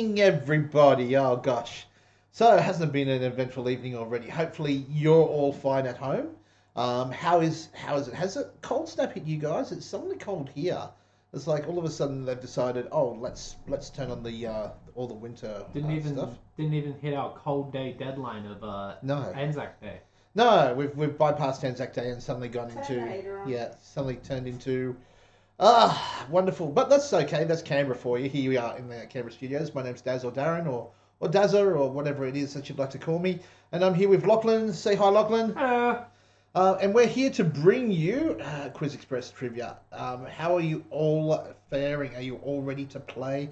evening, everybody. Oh gosh, so it hasn't been an eventful evening already. Hopefully, you're all fine at home. How is it? Has it cold snap hit you guys? It's suddenly cold here. It's like all of a sudden they've decided, oh, let's turn on the all the winter stuff. Didn't even hit our cold day deadline of No, Anzac Day. no, we've bypassed Anzac Day and suddenly gone suddenly turned into wonderful. But that's okay. That's Canberra for you. Here we are in the Canberra studios. My name's Daz or Darren or Dazza or whatever it is that you'd like to call me. And I'm here with Lachlan. Say hi, Lachlan. Hello. And we're here to bring you QuizXpress trivia. How are you all faring? Are you all ready to play?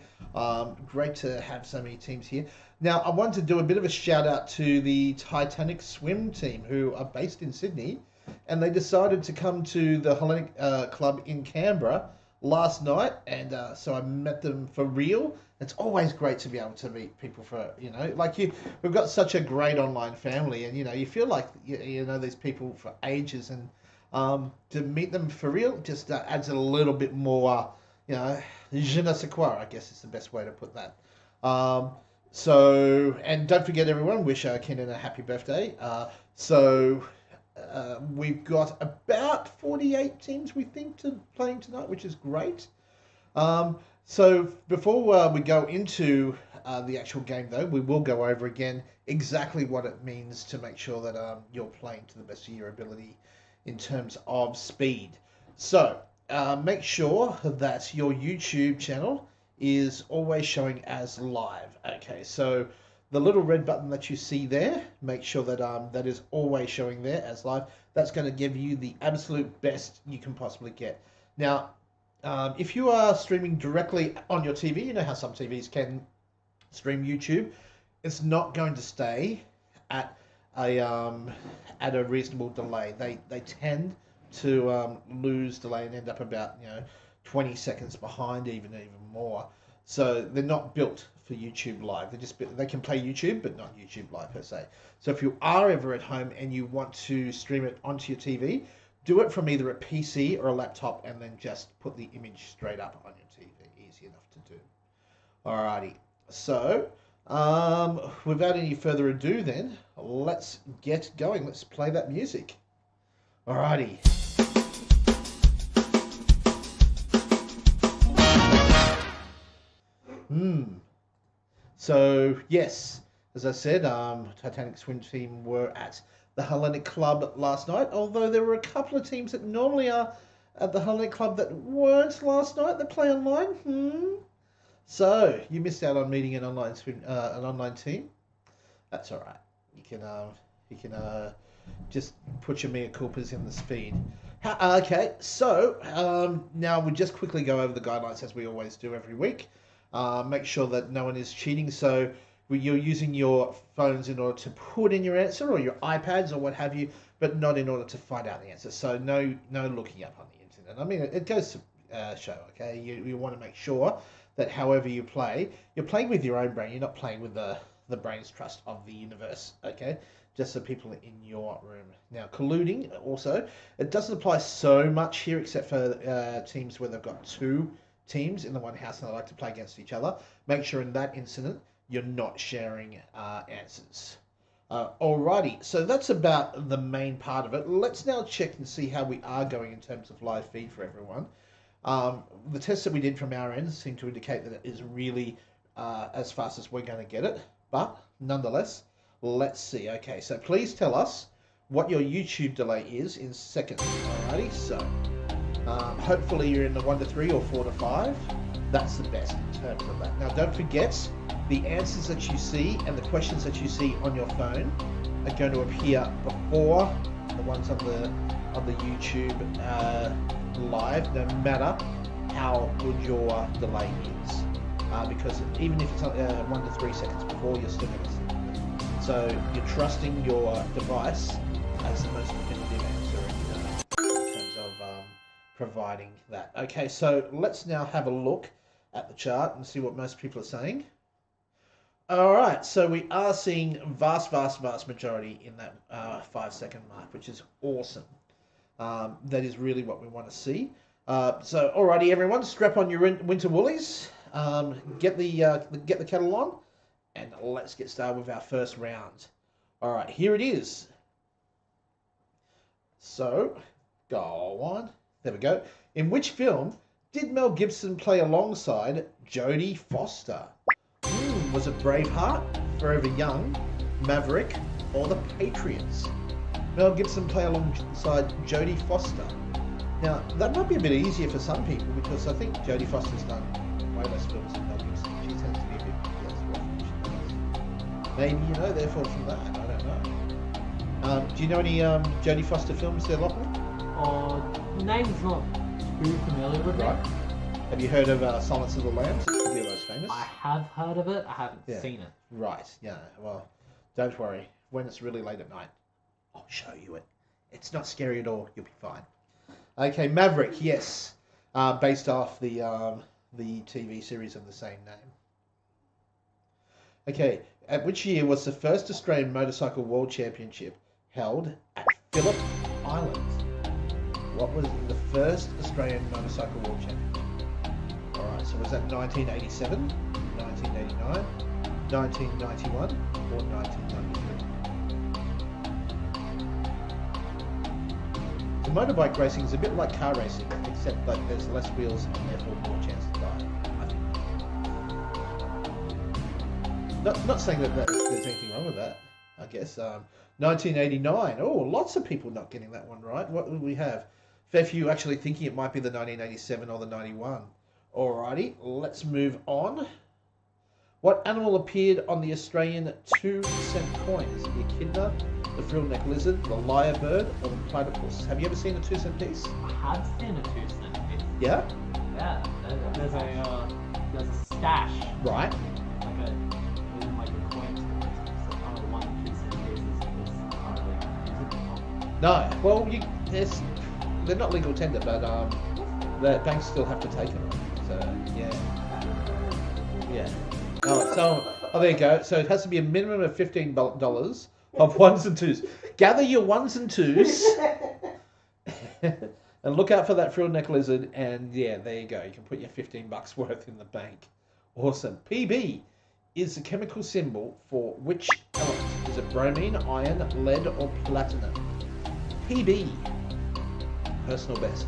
Great to have so many teams here. Now, I wanted to do a bit of a shout out to the Titanic swim team who are based in Sydney. And they decided to come to the Hellenic Club in Canberra last night. And so I met them for real. It's always great to be able to meet people we've got such a great online family, and you feel like you know these people for ages, and to meet them for real just adds a little bit more, je ne sais quoi, I guess is the best way to put that. And don't forget, everyone, wish Kenan a happy birthday. We've got about 48 teams, we think, playing tonight, which is great. So before we go into the actual game, though, we will go over again exactly what it means to make sure that you're playing to the best of your ability in terms of speed. So make sure that your YouTube channel is always showing as live. Okay, so the little red button that you see there, make sure that that is always showing there as live. That's going to give you the absolute best you can possibly get. Now, if you are streaming directly on your TV, you know how some TVs can stream YouTube, it's not going to stay at a reasonable delay. They tend to lose delay and end up about 20 seconds behind, even more. So they're not built for YouTube Live. They can play YouTube, but not YouTube Live per se. So if you are ever at home and you want to stream it onto your TV, do it from either a PC or a laptop, and then just put the image straight up on your TV. Easy enough to do. Alrighty. So, without any further ado, then let's get going. Let's play that music. Alrighty. So yes, as I said, Titanic swim team were at the Hellenic Club last night, although there were a couple of teams that normally are at the Hellenic Club that weren't last night that play online. So you missed out on meeting an online team. That's all right. You can just put your mea culpas in the speed. Okay, so now we'll just quickly go over the guidelines as we always do every week. Make sure that no one is cheating. So you're using your phones in order to put in your answer, or your iPads or what have you, but not in order to find out the answer. So no looking up on the internet. I mean, it goes to show, okay? You want to make sure that however you play, you're playing with your own brain. You're not playing with the brain's trust of the universe, okay? Just the people in your room. Now, colluding also, it doesn't apply so much here, except for teams where they've got two teams in the one house and they like to play against each other. Make sure in that incident you're not sharing answers. Alrighty, so that's about the main part of it. Let's now check and see how we are going in terms of live feed for everyone. The tests that we did from our end seem to indicate that it is really as fast as we're going to get it, but nonetheless, let's see. Okay, so please tell us what your YouTube delay is in seconds. Alrighty, so hopefully you're in the 1 to 3 or 4 to 5. That's the best in terms of that. Now, don't forget, the answers that you see and the questions that you see on your phone are going to appear before the ones on the YouTube live, no matter how good your delay is. Because even if it's 1 to 3 seconds before, you're still going to see it. So you're trusting your device as the most definitive answer in terms of providing that. Okay, so let's now have a look at the chart and see what most people are saying. All right, so we are seeing vast majority in that 5 second mark, which is awesome. That is really what we want to see. So alrighty, everyone, strap on your winter woolies. get the kettle on, and let's get started with our first round. All right, here it is. So, go on. There we go. In which film did Mel Gibson play alongside Jodie Foster? Was it Braveheart, Forever Young, Maverick, or The Patriots? Mel Gibson play alongside Jodie Foster. Now, that might be a bit easier for some people because I think Jodie Foster's done way less films than Mel Gibson. She tends to be a bit less rough. Maybe, therefore from that. I don't know. Do you know any Jodie Foster films there, Lachlan? Name's not too familiar with Right. it. Have you heard of Silence of the Lambs? It's probably the most famous. I have heard of it. I haven't seen it. Right, yeah. Well, don't worry. When it's really late at night, I'll show you it. It's not scary at all. You'll be fine. Okay, Maverick, yes. Based off the TV series of the same name. Okay, at which year was the first Australian Motorcycle World Championship held at Phillip Island? What was the first Australian Motorcycle World Championship? Alright, so was that 1987, 1989, 1991, or 1993? So motorbike racing is a bit like car racing, except that there's less wheels and therefore more chance to die, I think. Not saying that there's anything wrong with that, I guess. 1989. Oh, lots of people not getting that one right. What would we have? Fair few actually thinking it might be the 1987 or the 91. Alrighty, let's move on. What animal appeared on the Australian 2-cent coin? Is it the echidna, the frill-neck lizard, the lyrebird, or the platypus? Have you ever seen a 2-cent piece? I have seen a 2-cent piece. Yeah? Yeah, there's a stash. Right. Like a coin store. So kind of 1 2-cent pieces because I can't really use it anymore. No. Well, they're not legal tender, but the banks still have to take them. So yeah. Oh, there you go. So it has to be a minimum of $15 of ones and twos. Gather your ones and twos, and look out for that frill neck lizard. And yeah, there you go. You can put your $15 worth in the bank. Awesome. PB is the chemical symbol for which element? Is it bromine, iron, lead, or platinum? PB. Personal best.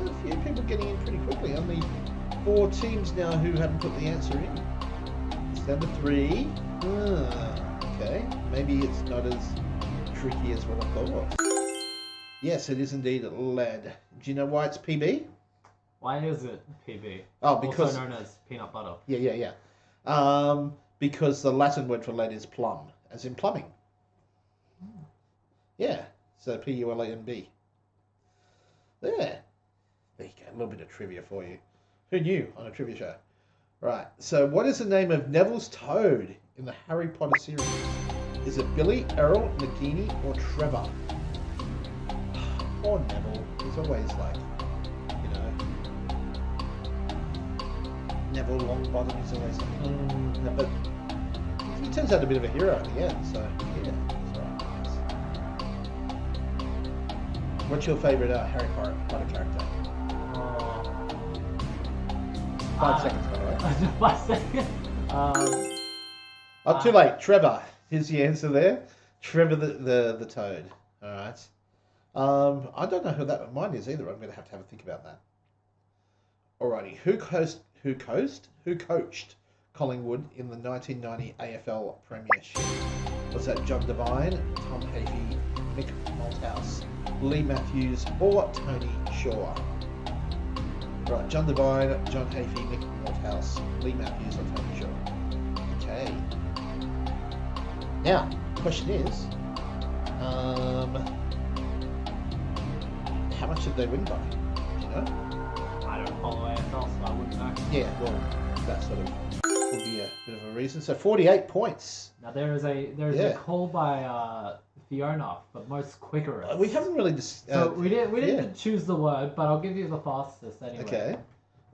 A few people getting in pretty quickly. Only 4 teams now who haven't put the answer in. It's down to 3. Okay, maybe it's not as tricky as what I thought. Yes, it is indeed lead. Do you know why it's PB? Why is it PB? Oh, because also known as peanut butter. Yeah. Because the Latin word for lead is plum, as in plumbing. Yeah, so P-U-L-A-N-B. There you go, a little bit of trivia for you. Who knew on a trivia show? Right, so what is the name of Neville's toad in the Harry Potter series? Is it Billy, Errol, Nagini, or Trevor? Poor Neville, he's always like, Neville Longbottom, he's always like, but he turns out a bit of a hero at the end, so yeah. What's your favourite Harry Potter character? 5 seconds, by the way. 5 seconds. Too late. Trevor. Here's the answer there. Trevor the Toad. All right. I don't know who that mine is either. I'm going to have a think about that. Alrighty. Who coached Collingwood in the 1990 AFL Premiership? Was that John Devine, Tom Hafey, Mick Malthouse, Lee Matthews, or Tony Shaw? Right, John Devine, John Hafey, Mick Malthouse, Lee Matthews, or Tony Shaw. Okay. Now, question is, how much did they win by? Do you know? I don't follow AFL, so I wouldn't know. Yeah, well, that sort of would be a bit of a reason. So 48 points. Now there is a call by Fiona for most quickest. We haven't really so we didn't choose the word, but I'll give you the fastest anyway. Okay.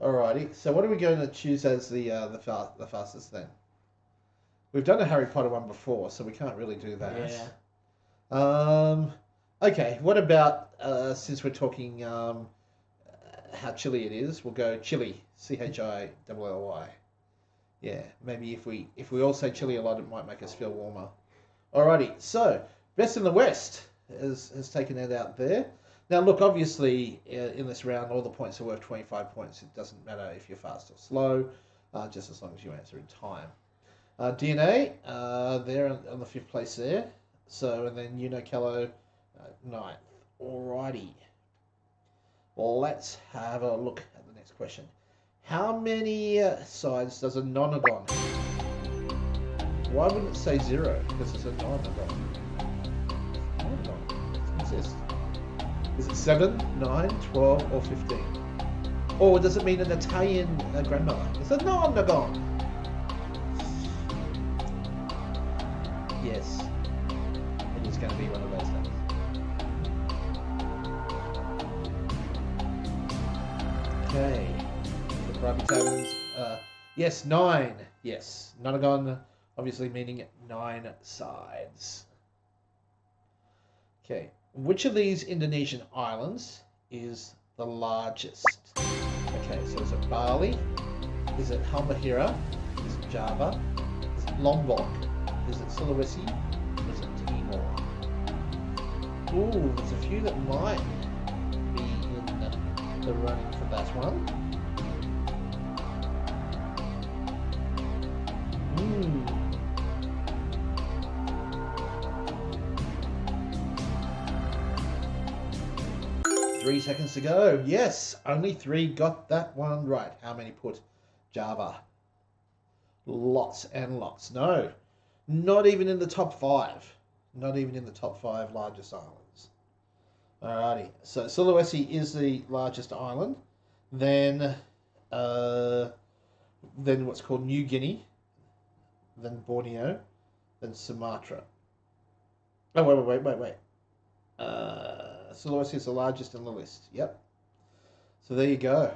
Alrighty. So what are we going to choose as the fastest then? We've done a Harry Potter one before, so we can't really do that. Yeah. Okay. What about since we're talking how chilly it is, we'll go chilly. Chilly. Yeah, maybe if we all say chilly a lot, it might make us feel warmer. Alrighty, so best in the West has taken it out there. Now, look, obviously, in this round, all the points are worth 25 points. It doesn't matter if you're fast or slow, just as long as you answer in time. DNA, they're on the 5th place there. So, and then Unikello, 9th. Alrighty. Well, let's have a look at the next question. How many sides does a nonagon have? Why wouldn't it say 0? Because it's a nonagon. Nonagon. It exists. Is it 7, 9, 12, or 15? Or does it mean an Italian grandmother? It's a nonagon. Yes. It is going to be one of those things. Okay. The private taverns. Yes, 9. Yes. Nonagon, obviously meaning 9 sides. Okay. Which of these Indonesian islands is the largest? Okay, so is it Bali? Is it Halmahera? Is it Java? Is it Lombok? Is it Sulawesi? Or is it Timor? Ooh, there's a few that might be in the running for that one. 3 seconds to go. Yes, only 3 got that one right. How many put Java? Lots and lots. No, not even in the top 5. Not even in the top 5 largest islands. Alrighty, so Sulawesi is the largest island. Then what's called New Guinea. Then Borneo. Then Sumatra. Oh, wait. Sulawesi is the largest in the list. Yep. So there you go.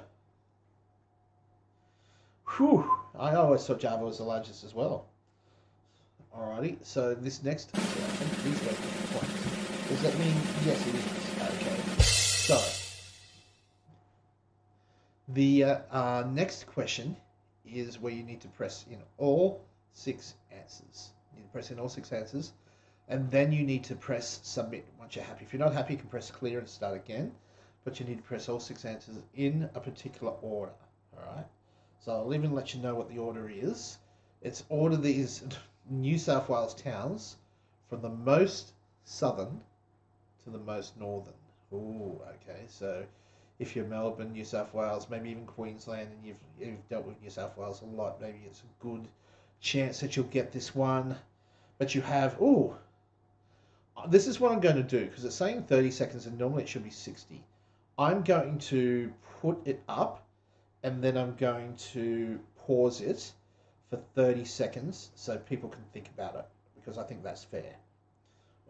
Whew. I always thought Java was the largest as well. Alrighty. So this next, I think these guys get points. Does that mean yes? It is. Okay. So the next question is where you need to press in all 6 answers. You need to press in all 6 answers. And then you need to press submit once you're happy. If you're not happy, you can press clear and start again. But you need to press all 6 answers in a particular order. Alright? So I'll even let you know what the order is. It's order these New South Wales towns from the most southern to the most northern. Ooh, okay. So if you're Melbourne, New South Wales, maybe even Queensland, and you've dealt with New South Wales a lot, maybe it's a good chance that you'll get this one. But you have, this is what I'm going to do, because it's saying 30 seconds and normally it should be 60. I'm going to put it up and then I'm going to pause it for 30 seconds so people can think about it, because I think that's fair.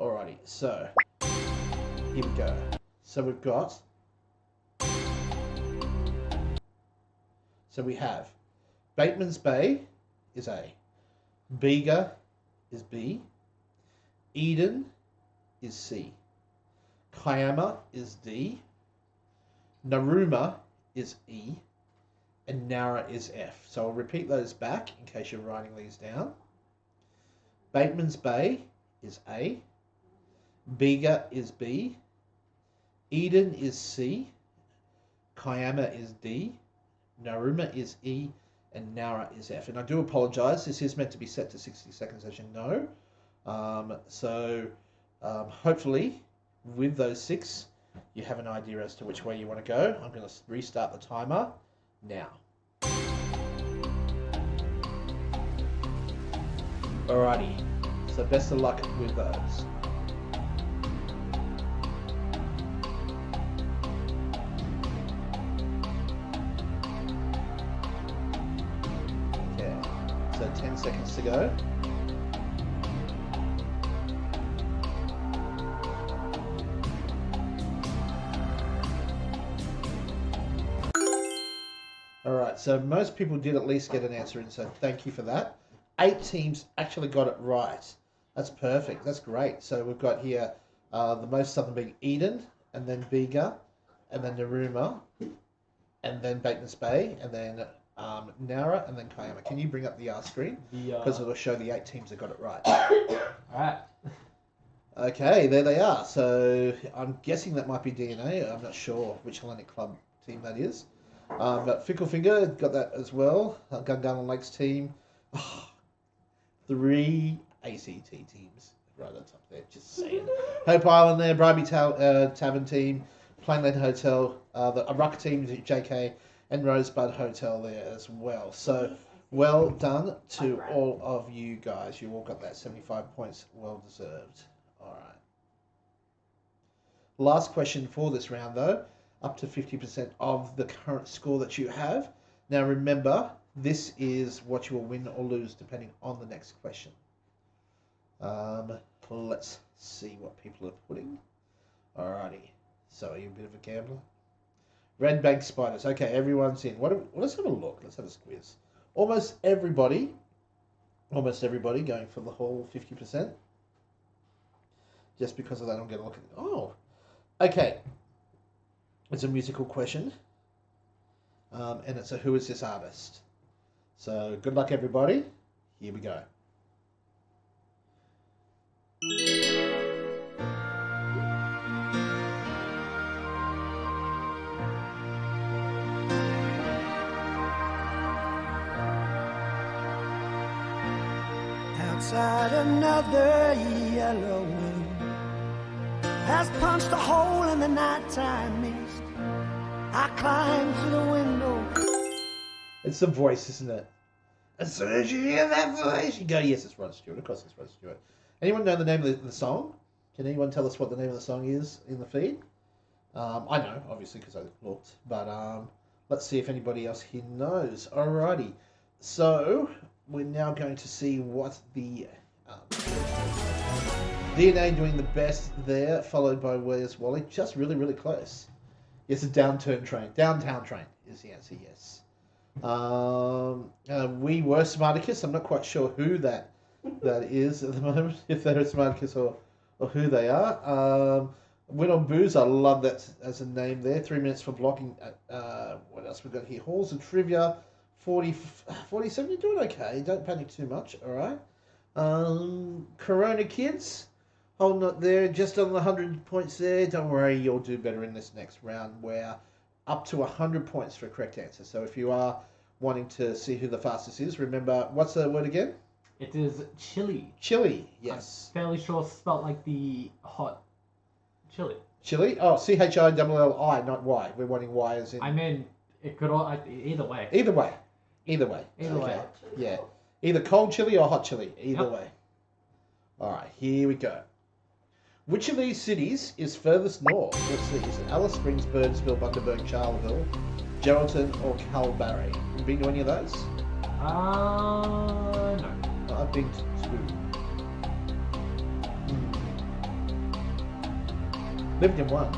Alrighty, so here we go. So we have Bateman's Bay is A, Bega is B, Eden is C, Kiama is D, Narooma is E, and Nara is F. So I'll repeat those back in case you're writing these down. Bateman's Bay is A, Bega is B, Eden is C, Kiama is D, Narooma is E, and Nara is F. And I do apologise, this is meant to be set to 60 seconds, as you know. Hopefully, with those 6, you have an idea as to which way you want to go. I'm going to restart the timer now. Alrighty, so best of luck with those. Okay, so 10 seconds to go. Alright, so most people did at least get an answer in, so thank you for that. 8 teams actually got it right. That's perfect. That's great. So we've got here the most southern being Eden, and then Bega, and then Narooma, and then Batemans Bay, and then Nara, and then Kiama. Can you bring up the screen? Because it'll show the 8 teams that got it right. Alright. Okay, there they are. So I'm guessing that might be DNA. I'm not sure which Hellenic Club team that is. But Ficklefinger got that as well. Gungun Lakes team. Oh, 3 ACT teams right on top there. Just saying. Hope Island there. Bribey Tavern team. Plainland Hotel. The Ruck team, JK, and Rosebud Hotel there as well. So well done to all of you guys. You all got that 75 points. Well deserved. All right. Last question for this round, though. Up to 50% of the current score that you have. Now, remember, this is what you will win or lose depending on the next question. Let's see what people are putting. Alrighty. So, are you a bit of a gambler? Red Bank Spiders. Okay, everyone's in. Let's have a look. Let's have a squiz. Almost everybody going for the whole 50%. Just because of that, I'm going to look at it. Oh, okay. It's a musical question. And it's a who is this artist? So good luck, everybody. Here we go. Outside another yellow moon has punched a hole in the nighttime mist. I climb to the window. It's the voice, isn't it? As soon as you hear that voice, you go, yes, it's Rod Stewart. Of course it's Rod Stewart. Anyone know the name of the song? Can anyone tell us what the name of the song is in the feed? I know, obviously, because I looked. But let's see if anybody else here knows. Alrighty. So, we're now going to see what the DNA doing the best there, followed by Where's Wally. Just really, really close. Yes, a downtown train is the answer, yes. We were Smarticus. I'm not quite sure who that is at the moment, if they're a Smarticus or who they are. Win on Booze, I love that as a name there. 3 minutes for blocking. What else we got here? Halls of Trivia. 47, you're doing okay. Don't panic too much, all right? Corona Kids, holding up there, just on the 100 points there. Don't worry, you'll do better in this next round, where up to 100 points for a correct answer. So if you are wanting to see who the fastest is, remember, what's the word again? It is chili. Chili, yes. I'm fairly sure spelt like the hot chili. Chili? Oh, CHILLI, not Y. We're wanting Y as in... I mean, it could all... Either way. Either way. Either way. Yeah. Either cold chili or hot chili. Either Yep. way. All right, here we go. Which of these cities is furthest north? Let's see. Is it Alice Springs, Birdsville, Bundaberg, Charleville, Geraldton, or Calbarry? Have you been to any of those? No. I've been to 2. Lived in 1.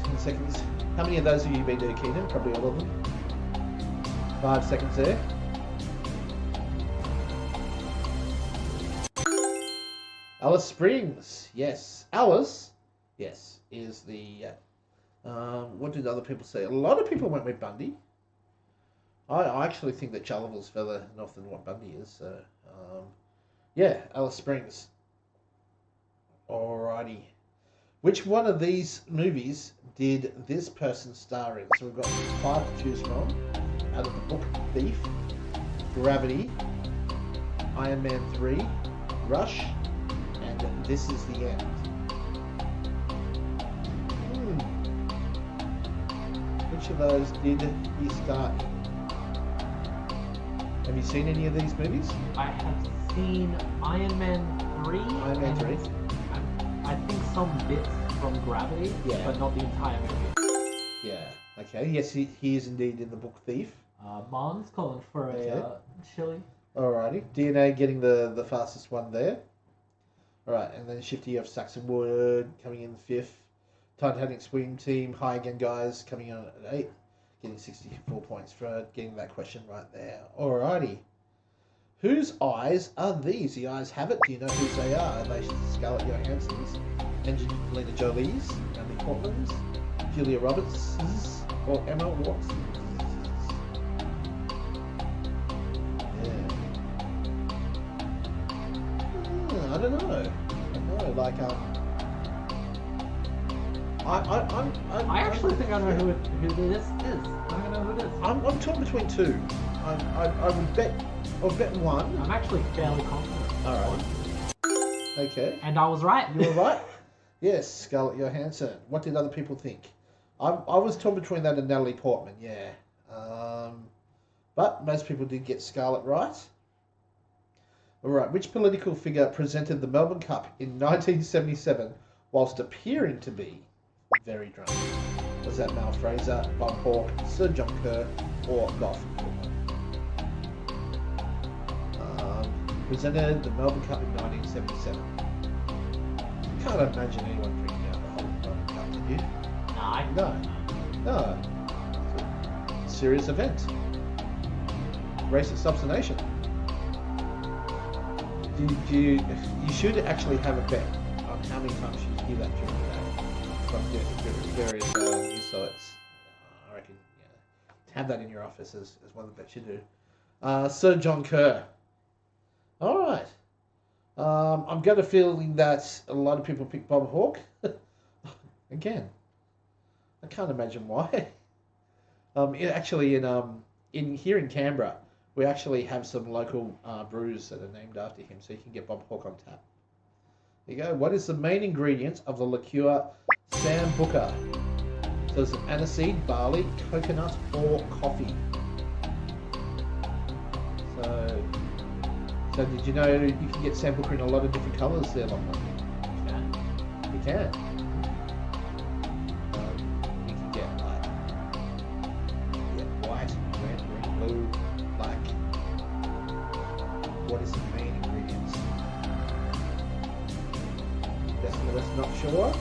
10 seconds. How many of those have you been to, Keenan? Probably all of them. 5 seconds there. Alice Springs, yes. Alice, yes, is the... what did other people say? A lot of people went with Bundy. I actually think that Charleville's further north than what Bundy is. So, yeah, Alice Springs. Alrighty. Which one of these movies did this person star in? So we've got 5 to choose from. Out of the book Thief, Gravity, Iron Man 3, Rush, and This Is the End. Which of those did he star in? Have you seen any of these movies? I have seen Iron Man 3. Iron Man 3. I think some bits from Gravity, Yeah. but not the entire movie. Yeah. Okay. Yes, he is indeed in the book Thief. Mom's calling for a chili. Alrighty. DNA getting the fastest one there. Alright, and then Shifty of Saxonwood coming in 5th. Titanic Swim Team, hi again guys, coming in at 8th. Getting 64 points for getting that question right there. Alrighty. Whose eyes are these? The eyes have it. Do you know whose they are? Are they Scarlett Johansson's, Angelina Jolie's, Natalie Portman's, Julia Roberts', or Emma Watson's? I don't know. Like I actually think I know who this is. I don't know who it is. I'm torn between two. I would bet. I'll bet one. I'm actually fairly confident. All right. Okay. And I was right. You were right. Yes, Scarlett Johansson. What did other people think? I was torn between that and Natalie Portman. Yeah. But most people did get Scarlett right. All right. Which political figure presented the Melbourne Cup in 1977 whilst appearing to be very drunk? Was that Mal Fraser, Bob Hawke, Sir John Kerr, or Gough? Presented the Melbourne Cup in 1977. Can't imagine anyone drinking alcohol in the Melbourne Cup, did you? No. It's a serious event. Racist obstination. You should actually have a bet on how many times you hear that during the day from various news sites. I reckon, have that in your office as one of the bets you do. Sir John Kerr. All right. I'm got a feeling that a lot of people pick Bob Hawke. Again, I can't imagine why. In here in Canberra, we actually have some local brews that are named after him, so you can get Bob Hawke on tap. There you go. What is the main ingredient of the liqueur Sambuca? So is it aniseed, barley, coconut, or coffee? So did you know you can get Sambuca in a lot of different colours there, Lachlan? You can. You can get white, red, green, blue, black. What is the main ingredients? That's not sure.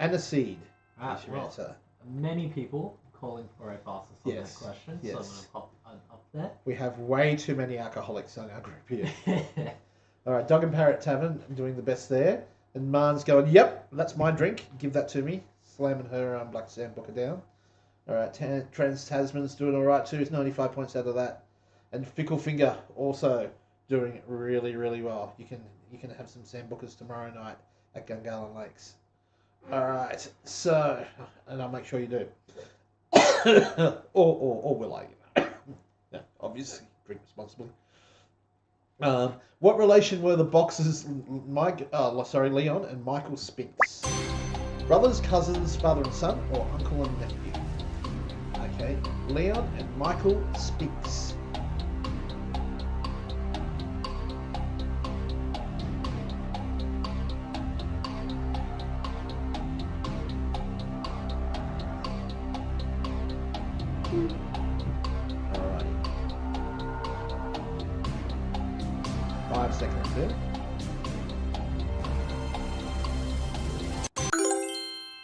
Aniseed. That's your answer. Many people calling for a fastest on that question, so I'm going to pop up there. We have way too many alcoholics on our group here. All right, Dog and Parrot Tavern doing the best there. And Marn's going, yep, that's my drink. Give that to me. Slamming her Black Sambuca down. All right, Trans-Tasman's doing all right too. It's 95 points out of that. And Fickle Finger also doing really, really well. You can have some Sambucas tomorrow night at Gungahlin Lakes. All right, so, and I'll make sure you do. or will I? No, obviously, drink responsibly. What relation were the boxers Leon and Michael Spinks? Brothers, cousins, father and son, or uncle and nephew? Okay, Leon and Michael Spinks. Alrighty. 5 seconds there.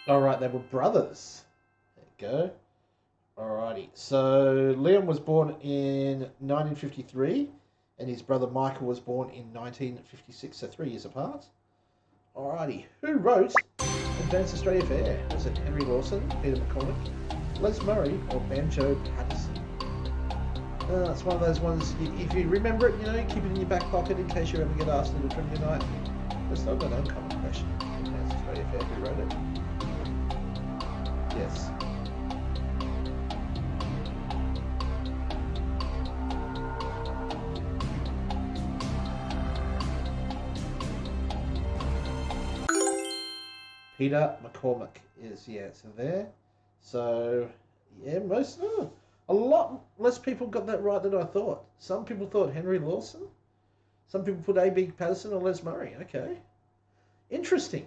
Alright, they were brothers. There you go. Alrighty. So Liam was born in 1953 and his brother Michael was born in 1956, so 3 years apart. Alrighty. Who wrote Advanced Australia Fair? Was it Henry Lawson, Peter McCormick, Les Murray, or Banjo Patterson? It's one of those ones, if you remember it, keep it in your back pocket in case you ever get asked at a trivia night. It's not an uncommon question. Advanced Australia Fair, who wrote it? Yes. Peter McCormick is the answer there. So, yeah, a lot less people got that right than I thought. Some people thought Henry Lawson. Some people put A.B. Patterson or Les Murray. Okay. Interesting.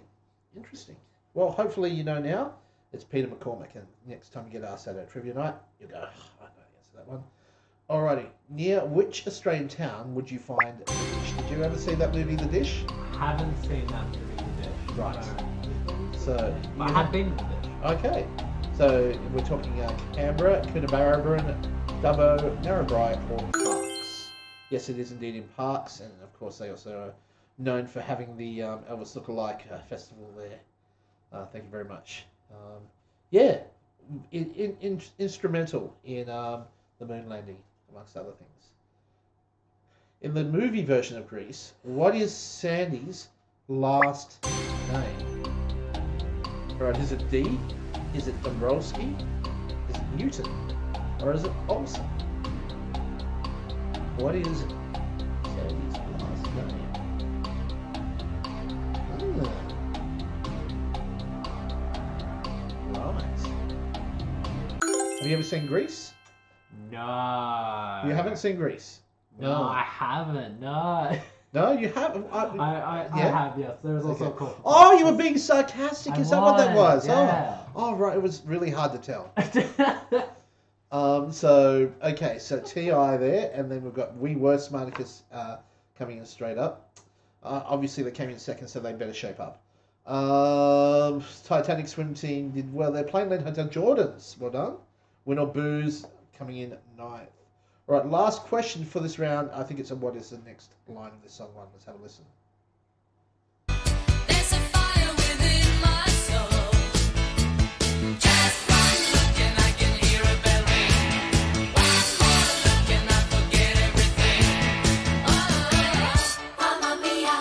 Well, hopefully you know now. It's Peter McCormick. And next time you get asked that at trivia night, you'll go, I know the answer to that one. Alrighty. Near which Australian town would you find The Dish? Did you ever see that movie, The Dish? Haven't seen that movie, The Dish. Right. I have been to The Dish. Okay. So we're talking Canberra, Coonabarabran, Dubbo, Narrabri, or Parks? Yes, it is indeed in Parks, and of course they also are known for having the Elvis Lookalike festival there. Thank you very much. Yeah, instrumental in the moon landing, amongst other things. In the movie version of Grease, what is Sandy's last name? Alright, is it D? Is it Dombrowski? Is it Newton? Or is it Olsen? What is Sandy's last name? Right. Have you ever seen Grease? No. You haven't seen Grease? No, I haven't. No. No, you haven't. I have, yes. There's also a couple. Oh, you were being sarcastic. Is that what that was? Yeah. Oh, right. It was really hard to tell. So TI there, and then we've got We Were Smarticus coming in straight up. Obviously, they came in second, so they better shape up. Titanic Swim Team did well. They're playing Len Hunter Jordans. Well done. Win or Booze coming in ninth. All right, last question for this round. I think it's what is the next line of this song one. Let's have a listen. There's a fire within my soul. Just one look and I can hear a bell ring. One more look and I forget everything. Oh, Mamma Mia,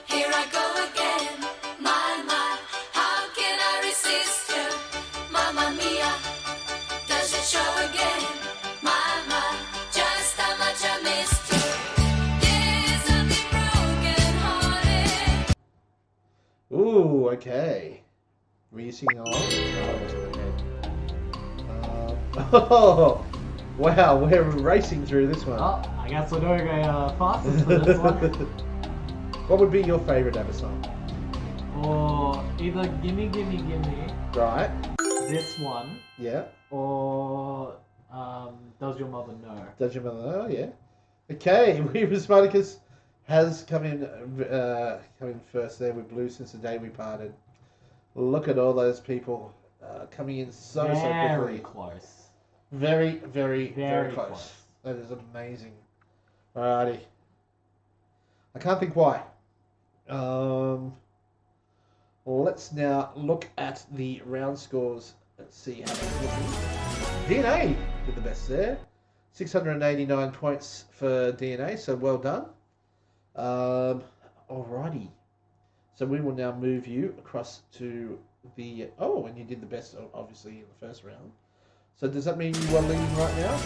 here I go again. My, how can I resist you? Mamma Mia, does it show again? Just how much I missed you. Yes, I've been broken-hearted. Ooh, okay. Were you singing along? No, I wasn't okay. Oh, wow, we're racing through this one. Oh, I guess we're doing a fastest for this one. What would be your favourite ever song? Or either Gimme Gimme Gimme, Right. this one, Yeah. or Does Your Mother Know? Does your mother know? Yeah. Okay, We Were Smarticus has come in first there with Blue Since the Day We Parted. Look at all those people coming in so quickly. Very close. Very, very, very Very close. close. That is amazing. Alrighty. I can't think why. Let's now look at the round scores and see how they're looking. DNA did the best there. 689 points for DNA, so well done. Alrighty. So we will now move you across to the... Oh, and you did the best, obviously, in the first round. So does that mean you are leading right now?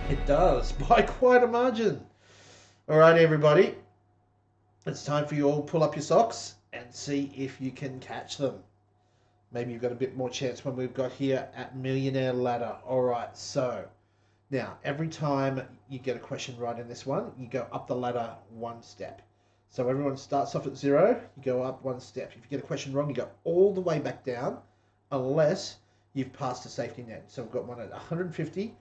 It does, by quite a margin. Alright, everybody. It's time for you all to pull up your socks and see if you can catch them. Maybe you've got a bit more chance when we've got here at Millionaire Ladder. Alright, so... Now, every time you get a question right in this one, you go up the ladder one step. So everyone starts off at 0, you go up one step. If you get a question wrong, you go all the way back down, unless you've passed a safety net. So we've got one at 150,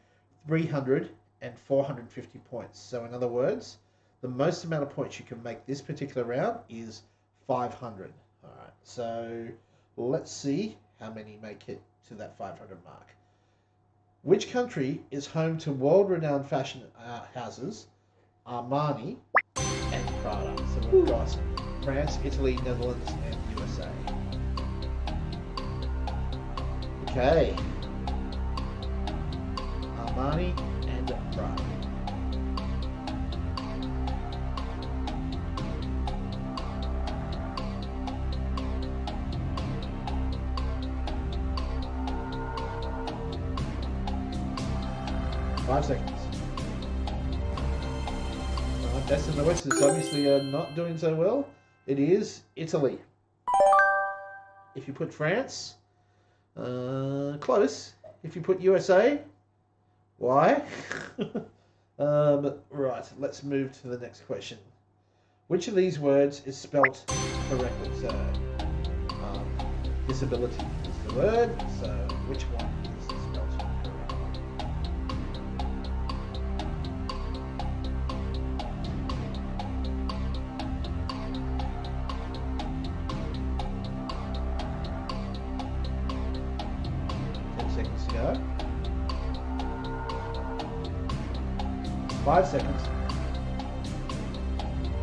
300, and 450 points. So in other words, the most amount of points you can make this particular round is 500. All right, so let's see how many make it to that 500 mark. Which country is home to world-renowned fashion houses, Armani and Prada? So we've got France, Italy, Netherlands, and USA. Okay. Armani and Prada. Five seconds. Best in the West is obviously not doing so well. It is Italy. If you put France, close. If you put USA, why? Right, let's move to the next question. Which of these words is spelt correctly? So, disability is the word. So, which one is spelt correctly? 10 seconds to go. 5 seconds.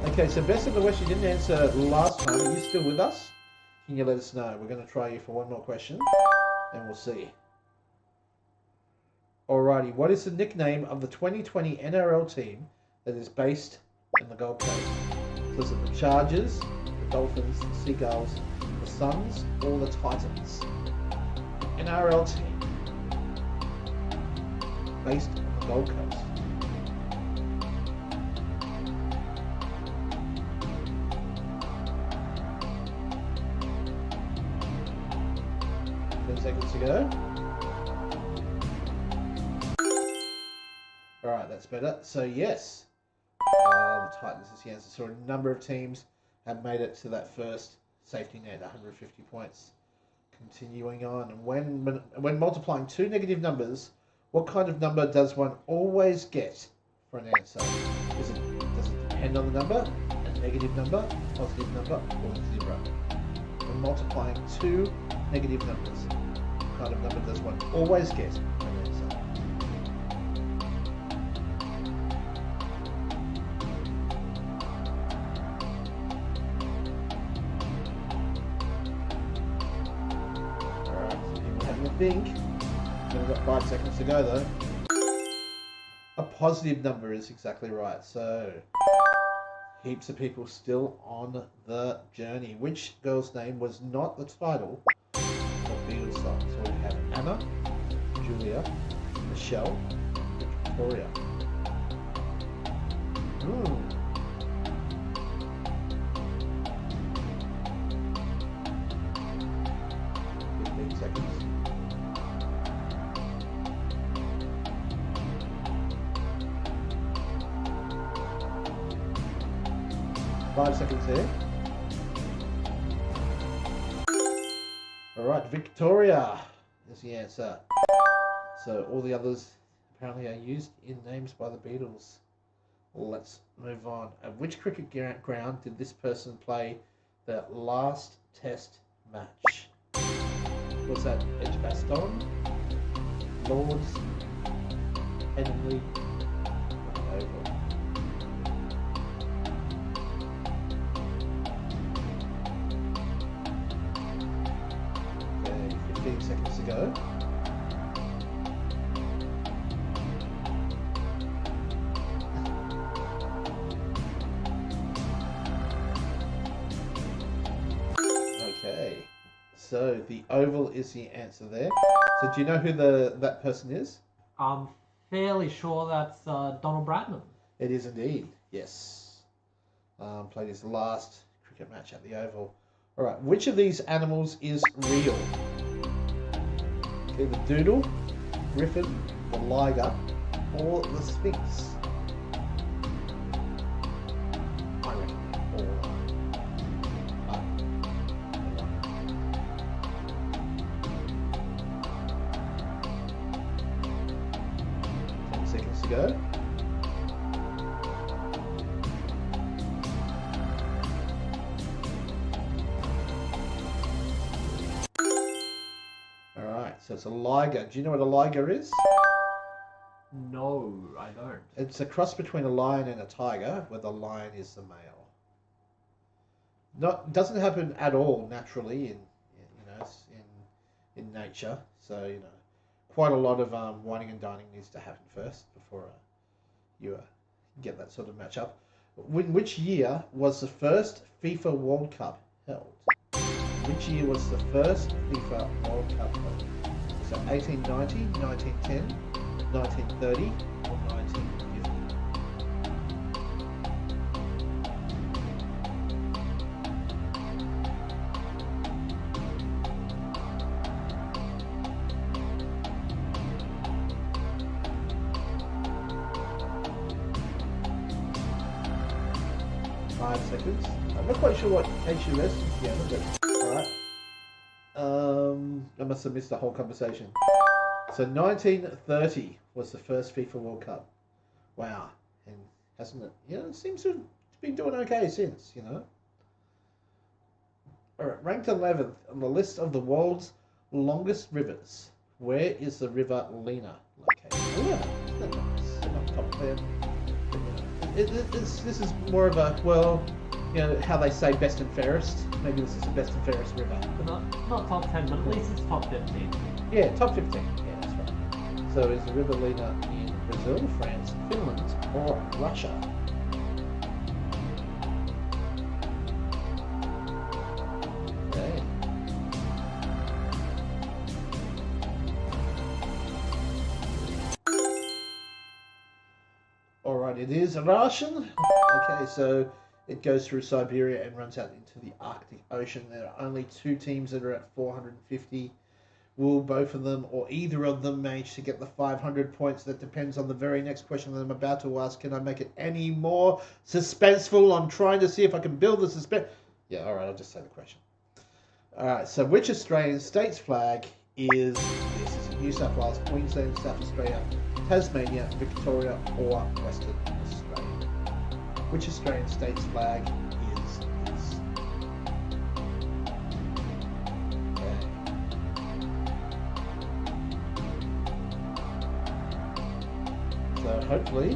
Okay, so Best of the West, you didn't answer last time. Are you still with us? Can you let us know? We're going to try you for one more question, and we'll see. Alrighty, what is the nickname of the 2020 NRL team that is based in the Gold Coast? So is it the Chargers, the Dolphins, the Seagulls, the Suns, or the Titans? NRL team based on the Gold Coast. Seconds to go. Alright, that's better. So yes, the Titans is the answer. So a number of teams have made it to that first safety net, 150 points. Continuing on, and when multiplying two negative numbers, what kind of number does one always get for an answer? Does it depend on the number, a negative number, positive number, or zero? When multiplying two negative numbers, kind of number does one always get an answer? Alright, so people having a think. We've got 5 seconds to go though. A positive number is exactly right. So heaps of people still on the journey. Which girl's name was not the title Beatles song? So we have Anna, Julia, Michelle, Victoria. 15 seconds. Five seconds here. Alright, Victoria is the answer. So all the others apparently are used in names by the Beatles. Let's move on. At which cricket ground did this person play their last test match? Was that Edgbaston, Lords, Henley, or Oval? Okay, 15 seconds to go. Okay, so the Oval is the answer there. So do you know who that person is? I'm fairly sure that's Donald Bradman. It is indeed, yes. Played his last cricket match at the Oval. All right, which of these animals is real? Okay, the doodle, griffin, the liger, or the sphinx? I reckon they're all are. 10 seconds to go. Alright, so it's a liger. Do you know what a liger is? No, I don't. It's a cross between a lion and a tiger, where the lion is the male. Doesn't happen at all naturally in nature. So quite a lot of whining and dining needs to happen first before you get that sort of matchup. In which year was the first FIFA World Cup held? Which year was the first FIFA World Cup held? So 1890, 1910, 1930, or 1950? Five seconds. I'm not quite sure what HUS is together, but alright. I must have missed the whole conversation. So 1930 was the first FIFA World Cup. Wow. And hasn't it? It seems to have been doing okay since, Alright, ranked 11th on the list of the world's longest rivers. Where is the River Lena located? Oh yeah, isn't that nice? Up top there. this is more of a, well, you know, how they say best and fairest. Maybe this is the best and fairest river. But not top 10, but at least it's top 15. Yeah, top 15. Yeah, that's right. So is the river leader in Brazil, France, Finland, or Russia? Okay. Alright, it is Russian. Okay, so it goes through Siberia and runs out into the Arctic Ocean. There are only 2 teams that are at 450. Will both of them or either of them manage to get the 500 points? That depends on the very next question that I'm about to ask. Can I make it any more suspenseful? I'm trying to see if I can build the suspense. Yeah, alright, I'll just say the question. Alright, so which Australian state's flag is this? Is it New South Wales, Queensland, South Australia, Tasmania, Victoria, or Western Australia? Which Australian state's flag is this? Okay. So hopefully,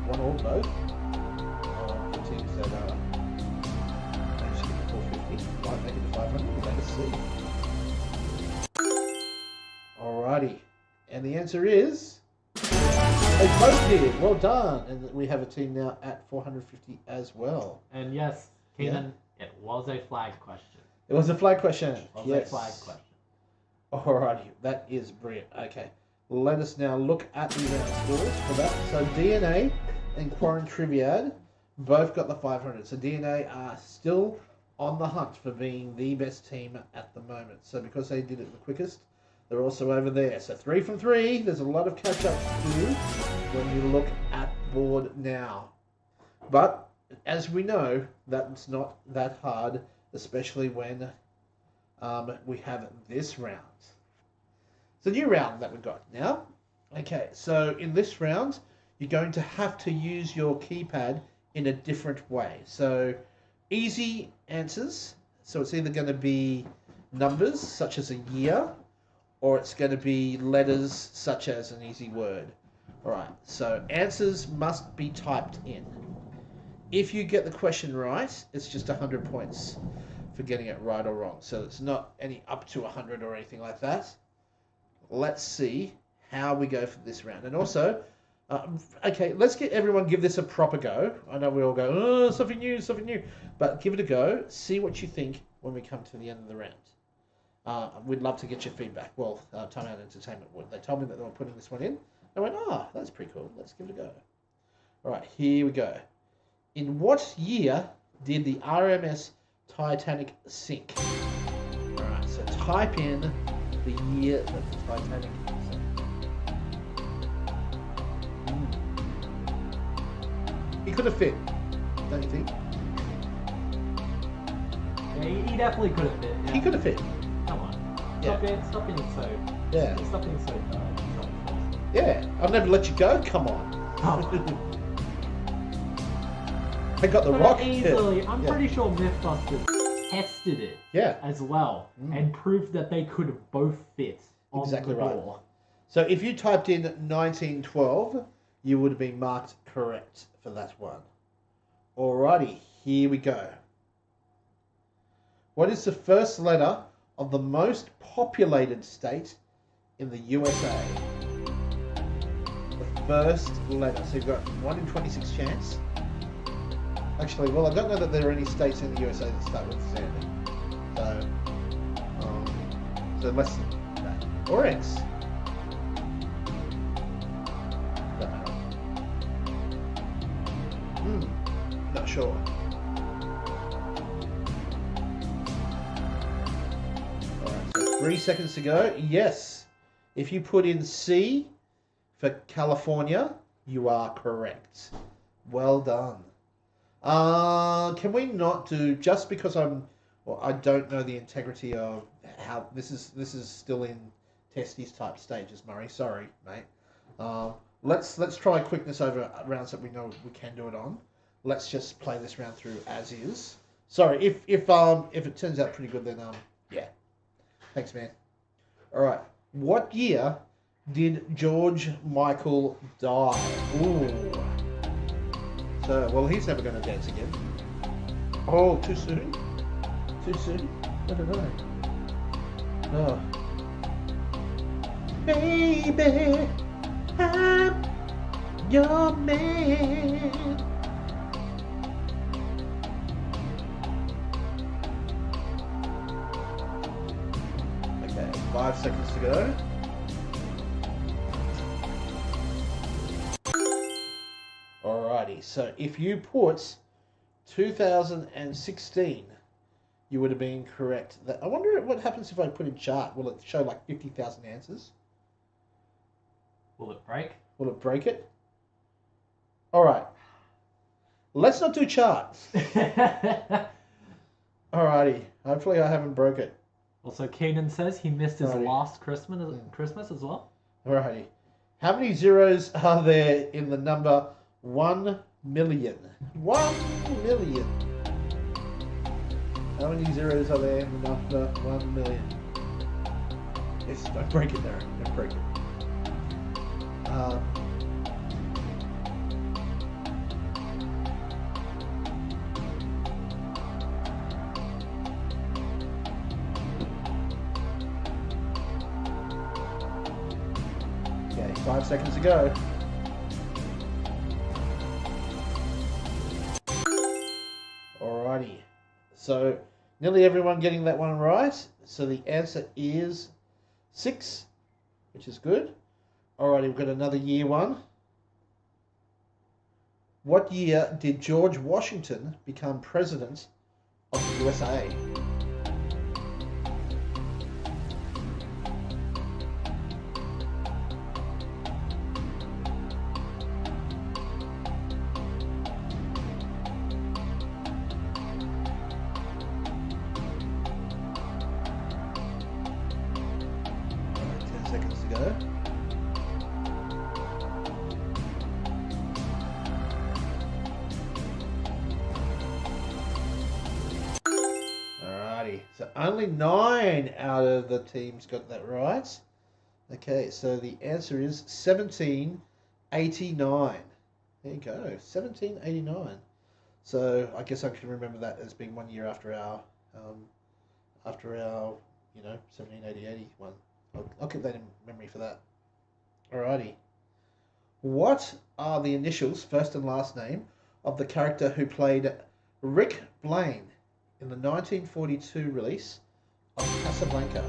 one or both of the teams that are managed to get the 450 might make it to 500. Let us see. Alrighty, and the answer is they both did. Well done, and we have a team now at 450 as well. And yes, Keenan, it was a flag question. It was a flag question. It was Yes. a flag question. Alrighty, that is brilliant. Okay, let us now look at the round scores for that. So DNA and Quarren Triviad both got the 500. So DNA are still on the hunt for being the best team at the moment. So because they did it the quickest, they're also over there. So 3 from 3. There's a lot of catch up to do when you look at board now. But as we know, that's not that hard, especially when we have this round. It's a new round that we've got now. Okay, so in this round, you're going to have to use your keypad in a different way. So easy answers. So it's either going to be numbers, such as a year, or it's going to be letters, such as an easy word. All right, so answers must be typed in. If you get the question right, it's just 100 points for getting it right or wrong. So it's not any up to 100 or anything like that. Let's see how we go for this round. And also, okay, let's get everyone give this a proper go. I know we all go, oh, something new, something new. But give it a go. See what you think when we come to the end of the round. We'd love to get your feedback. Well, Time Out Entertainment would. They told me that they were putting this one in. I went, that's pretty cool. Let's give it a go. All right, here we go. In what year did the RMS Titanic sink? All right, so type in the year that the Titanic sank. He could have fit, don't you think? Yeah, he definitely could have fit. Yeah. He could have fit. Come on. Yeah. Stop being so. Yeah. Stop being so. Yeah, I'll never let you go. Come on. I got the But rock. easily. I'm Yeah. pretty sure MythBusters tested it Yeah. as well and proved that they could both fit on Exactly the right. door. So if you typed in 1912, you would have been marked correct for that one. Alrighty, here we go. What is the first letter of the most populated state in the USA? The first letter. So you've got 1 in 26 chance. Actually, well, I don't know that there are any states in the USA that start with Z. So less than that. Or X. Don't matter. Not sure. Alright, so 3 seconds to go. Yes. If you put in C for California, you are correct. Well done. Can we not do, just because I don't know the integrity of how this is still in testes type stages, Murray. Sorry, mate. Let's try quickness over rounds that we know we can do it on. Let's just play this round through as is. Sorry, if it turns out pretty good, then yeah. Thanks, man. All right. What year did George Michael die? Ooh. So, well, he's never going to dance again. Oh, too soon? Too soon? I don't know. Oh. Baby, I'm your man. Okay, 5 seconds to go. Alrighty, so if you put 2016, you would have been correct. I wonder what happens if I put in chart. Will it show like 50,000 answers? Will it break? Will it break it? Alright. Let's not do chart. Alrighty. Hopefully I haven't broke it. Also, Keenan says he missed his Sorry. last Christmas as well. Alrighty. How many zeros are there in the number 1 million? 1 million. How many zeros are there in the number 1 million? Yes, don't break it there. Don't break it. Okay, 5 seconds to go. Alrighty. So, nearly everyone getting that one right. So the answer is 6, which is good. Alrighty, we've got another year one. What year did George Washington become president of the USA? Alright, 10 seconds to go. Alrighty, so only 9 out of the teams got that right. Okay, so the answer is 1789. There you go, 1789. So I guess I can remember that as being 1 year after our, 1780 one. I'll keep that in memory for that. Alrighty. What are the initials, first and last name, of the character who played Rick Blaine in the 1942 release of Casablanca?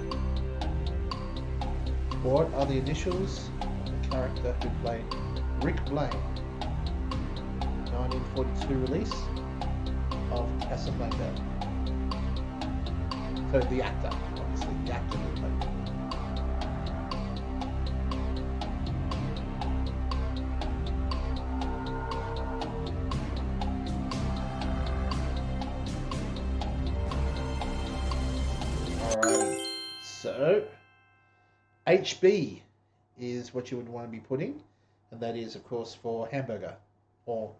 What are the initials of the character who played Rick Blaine? 1942 release of Casablanca. So the actor, obviously, the actor who played him. Alrighty, so HB is what you would want to be putting, and that is, of course, for hamburger or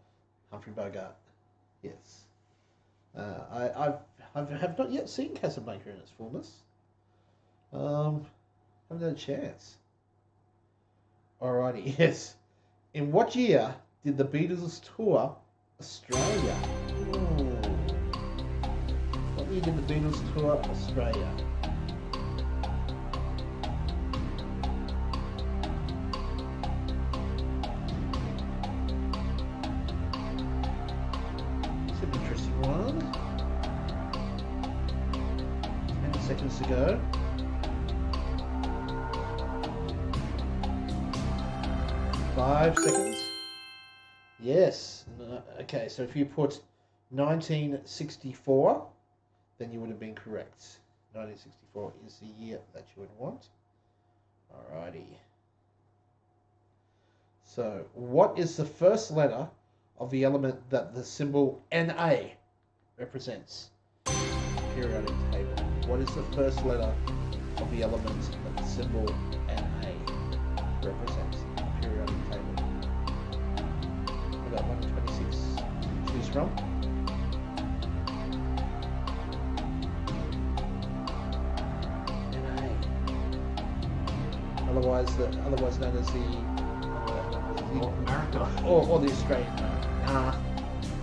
Humphrey Bogart. Yes. I have not yet seen Casablanca in its fullness. Haven't had a chance. Alrighty, yes. In what year did the Beatles tour Australia? Ooh. What year did the Beatles tour Australia? It's an interesting one. 10 seconds to go. 5 seconds. Yes. Okay, so if you put 1964, then you would have been correct. 1964 is the year that you would want. Alrighty. So, what is the first letter of the element that the symbol Na represents? Periodic table. What is the first letter of the element that the symbol Na represents? Periodic table. We've got 1 to 26 to choose from. Na. Otherwise known as the North America. or the Australian. Nah.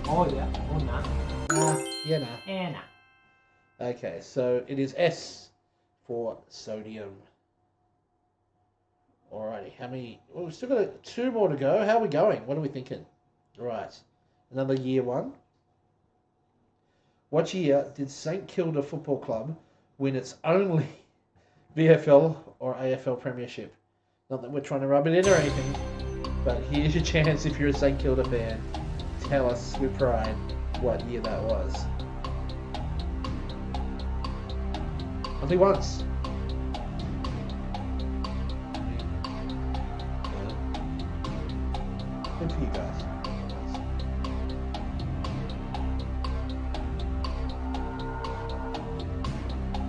Oh yeah. Oh nah. Nah, yeah, nah. Nah. Okay, so it is S for sodium. Alrighty, how many? Well, we've still got 2 more to go. How are we going? What are we thinking? Right, another year one. What year did St Kilda Football Club win its only VFL or AFL Premiership? Not that we're trying to rub it in or anything, but here's your chance if you're a St Kilda fan. Tell us with pride what year that was. Only once. Good for you guys.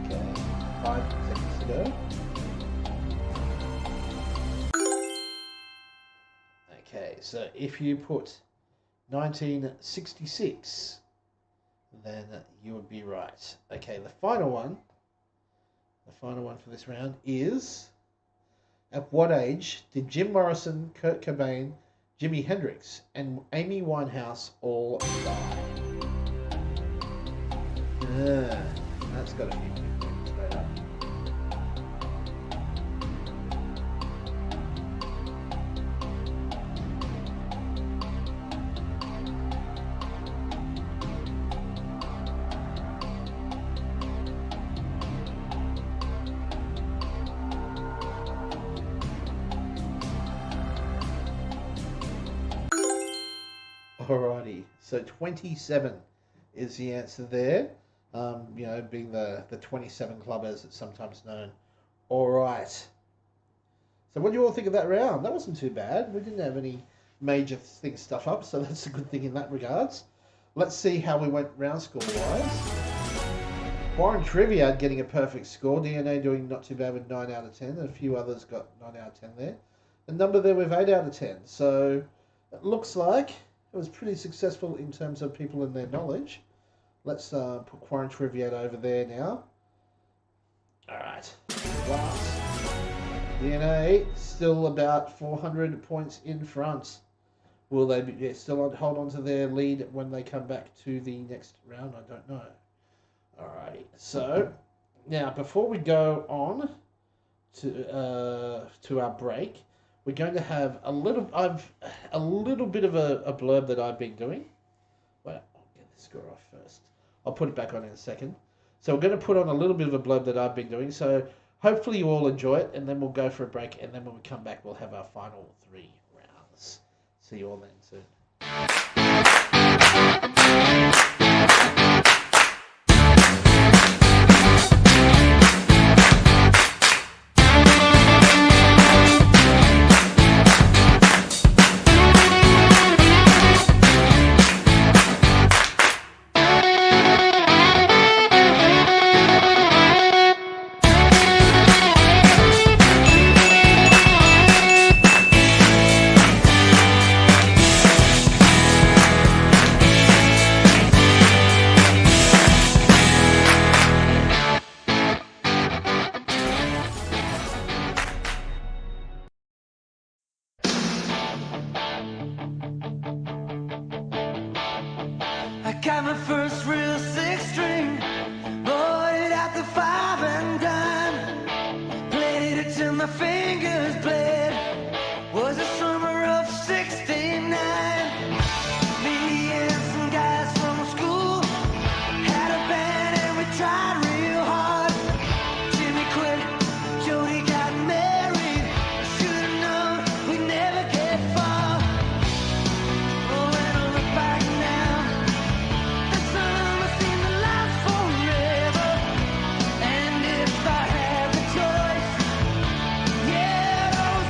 Okay, 5 seconds to go. Okay, so if you put 1966, then you would be right. Okay, the final one for this round is: at what age did Jim Morrison, Kurt Cobain, Jimi Hendrix, and Amy Winehouse all die? That's got a few people straight up. Alrighty, so 27 is the answer there. Being the 27 Club as it's sometimes known. Alright. So what do you all think of that round? That wasn't too bad. We didn't have any major things stuff up, so that's a good thing in that regards. Let's see how we went round score wise. Warren Trivia getting a perfect score. DNA doing not too bad with 9 out of 10. And a few others got 9 out of 10 there. A number there with 8 out of 10. So it looks like it was pretty successful in terms of people and their knowledge. Let's put Quarren Trivia over there now. Alright. Last. DNA still about 400 points in front. Will they still hold on to their lead when they come back to the next round? I don't know. Alrighty. So, now before we go on to our break, we're going to have a little bit of a blurb that I've been doing. Well, I'll get the score off first. I'll put it back on in a second. So we're going to put on a little bit of a blurb that I've been doing. So hopefully you all enjoy it, and then we'll go for a break, and then when we come back, we'll have our final 3 rounds. See you all then soon. I got my first real 6-string, bought it at the 5 and dime, played it till my fingers bled. Was the summer of '69. Me and some guys from school had a band and we tried real hard. Jimmy quit, Jody got married. I should've known we'd never get far. Oh, when I look back now, the summer seemed to last forever. And if I had the choice, yeah, those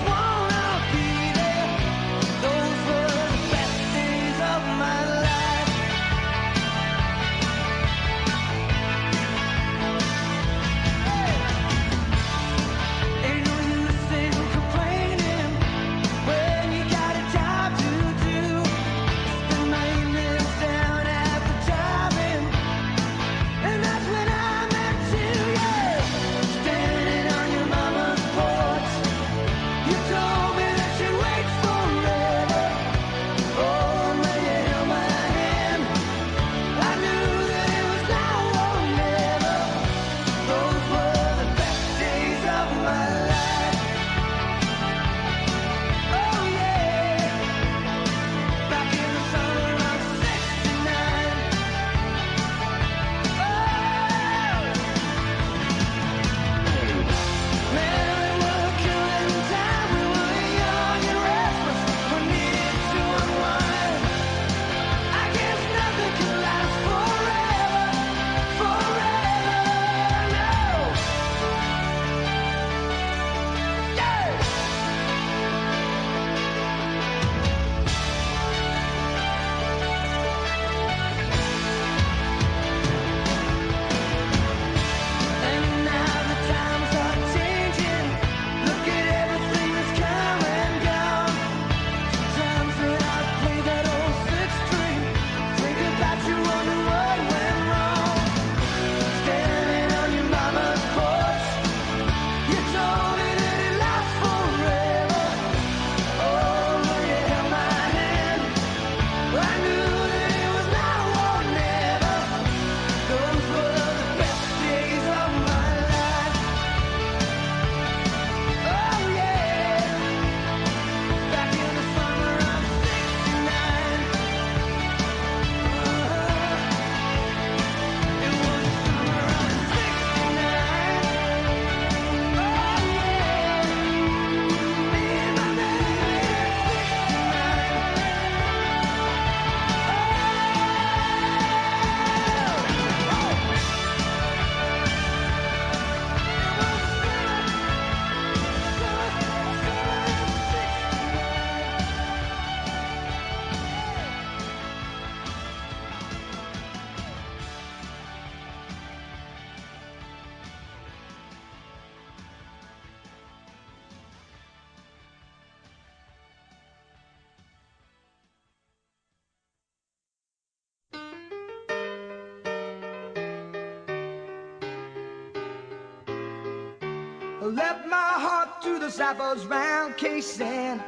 left my heart to the sappers round K-Sand.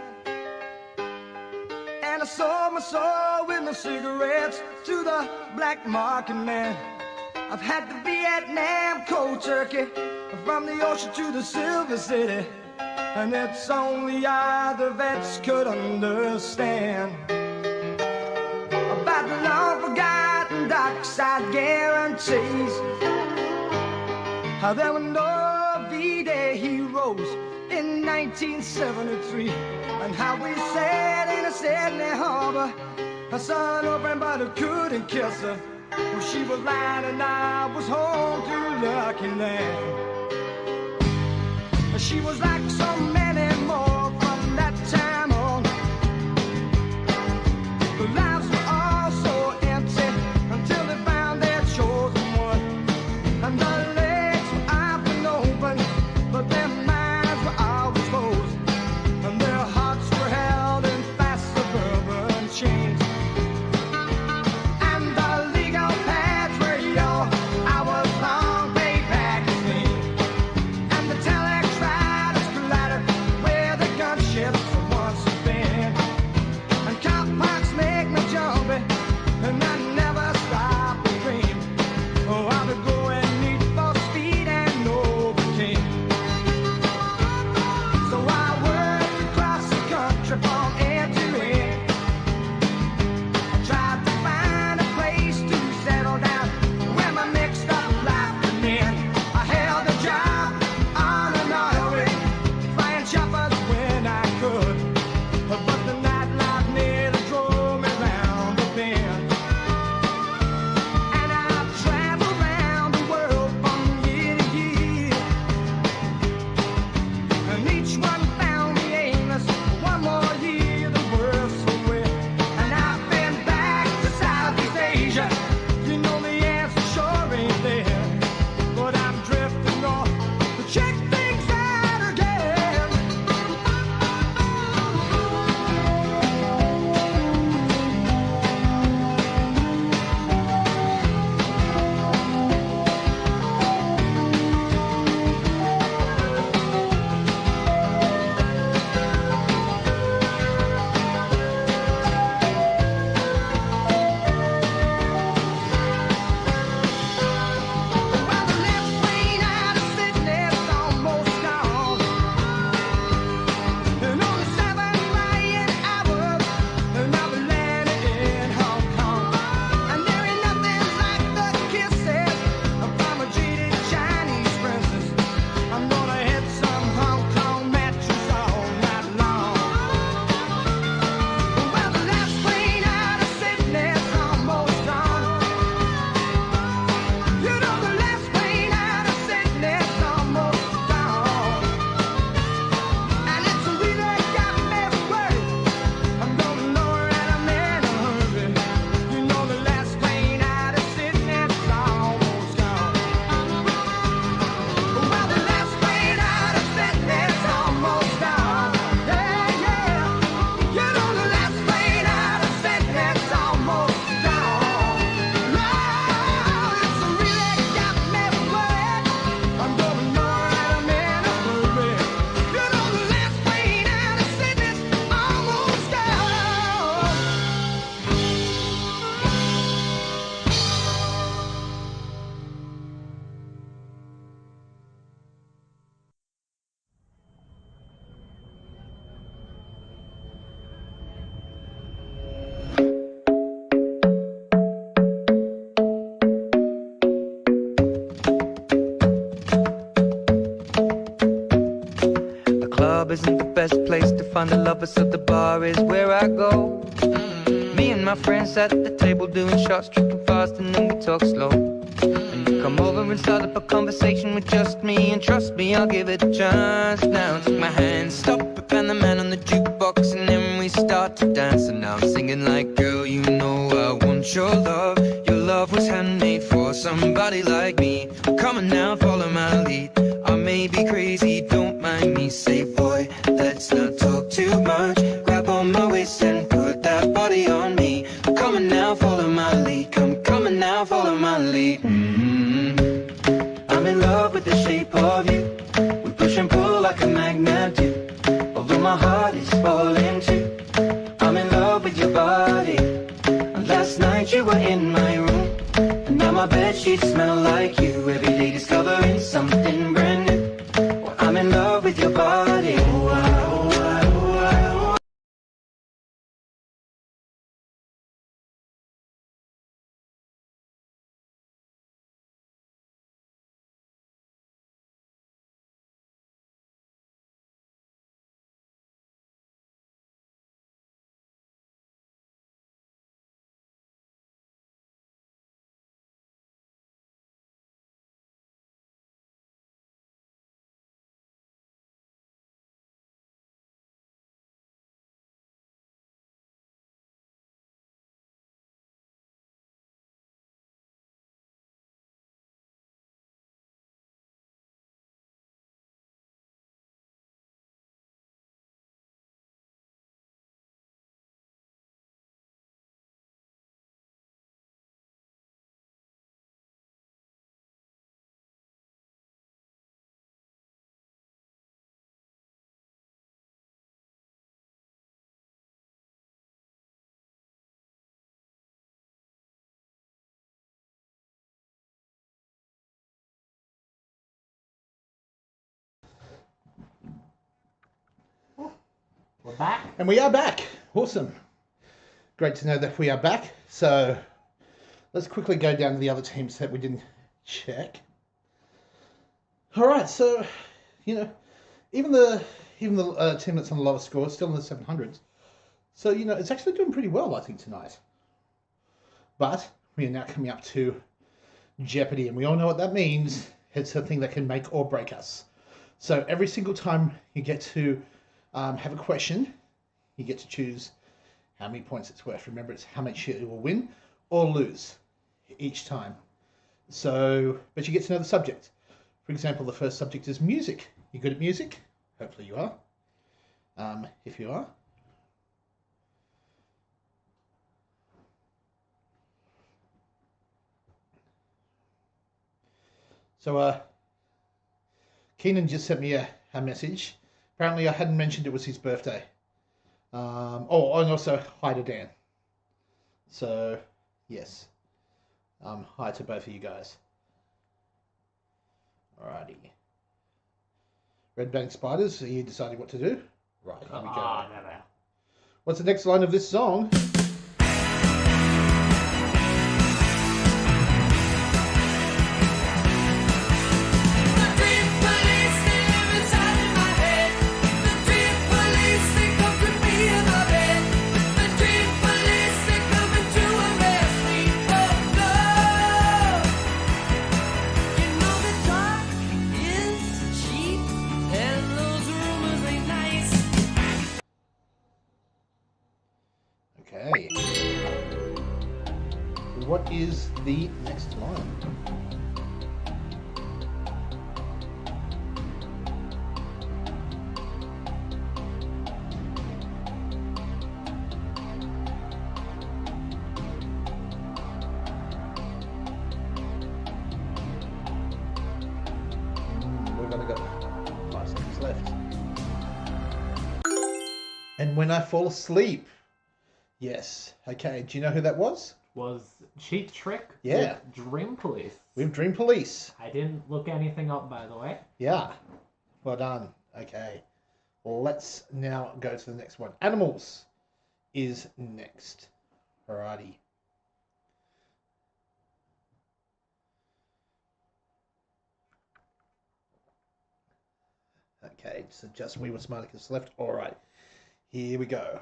And I sold my soul with my cigarettes to the black market man. I've had the Vietnam cold turkey, from the ocean to the Silver City, and it's only other vets could understand about the long forgotten dockside guarantees. How there were no V-Day heroes in 1973, and how we sat in a Sydney harbor, her son open but who couldn't kiss her. Well, she was lying and I was home to Lucky Land. She was like so many more from that time on. The lives were all so empty until they found their chosen one. And the legs were up and open, but their minds were always closed, and their hearts were held in fast suburban chains. And the legal pads were your hours long pay magazine, and the telex riders collided where the gunships once had been. And cop parks make me jumpy, and I never stop to dream. Oh, I'll be going need for speed and Novocaine. So I worked across the country from end to end. I tried to find a place to settle down where my mixed up life could end. I held a job on an oil rig, flying choppers when I could, but the nightlife nearly drove me round the bend. And I traveled around the world from year to year, and each one found me aimless. One more year, the world's so weird. And I've been back to Southeast Asia. You know the answer sure ain't there, but I'm drifting off to check things out again. Well, the last train out of Sydney's almost gone, and only 7 flying hours, and I'll be landing in Hong Kong. And there ain't nothing like the kisses from a jaded Chinese princess. I'm gonna hit some Hong Kong matches all night long. Well, the last train out of Sydney's almost gone. You know the last train out of Sydney's almost gone, and it's really got me worried. I'm going nowhere and I'm in a hurry. You know the last train out of Sydney's almost gone. Well, the last train out of Sydney's almost gone. Yeah, yeah. You know the last train out of Sydney's almost gone. Lord, it's really got me worried. I'm going nowhere and I'm in a hurry. You know the last train out of Sydney's almost gone. The club isn't the best place to find the lovers, so the bar is where I go. Me and my friends sat at the table doing shots, tripping fast, and then we talk slow. And you come over and start up a conversation with just me, and trust me, I'll give it a chance. Now take my hand, stop it, and the man on the jukebox, and then we start to dance. And now I'm singing like, girl, you know I want your love. Your love was handmade for somebody like me. Come on now, follow my lead. I may be crazy, don't mind me. Say, boy, let's not talk too much. Grab on my waist and put that body on me. Come on now, follow my lead. Come on now, follow my lead. I'm in love with the shape of you. We push and my heart is falling too. I'm in love with your body. Last night you were in my room, and now my bedsheets smell like you. Every day discovering something brand new. Well, I'm in love with your body. Oh, I, oh, I, oh, I, oh, I. We're back. And we are back. Awesome. Great to know that we are back. So let's quickly go down to the other teams that we didn't check. All right. So, even the team that's on the lowest score is still in the 700s. So, it's actually doing pretty well, I think, tonight. But we are now coming up to Jeopardy, and we all know what that means. It's a thing that can make or break us. So every single time you get to have a question, you get to choose how many points it's worth. Remember, it's how much you will win or lose each time. So, but you get to know the subject. For example, the first subject is music. You good at music? Hopefully you are. If you are. So, Keenan just sent me a message. Apparently I hadn't mentioned it was his birthday. And also hi to Dan. So, yes. Hi to both of you guys. Alrighty. Red Bank Spiders, are you deciding what to do? Right, here we go. No. What's the next line of this song? Okay. What is the next line? We've only got 5 seconds left. And when I fall asleep. Yes. Okay. Do you know who that was? Was Cheap Trick Yeah. with Dream Police. With Dream Police. I didn't look anything up, by the way. Yeah. Well done. Okay. Let's now go to the next one. Animals is next. Alrighty. Okay, so just we were Smarticus left. Alright. Here we go.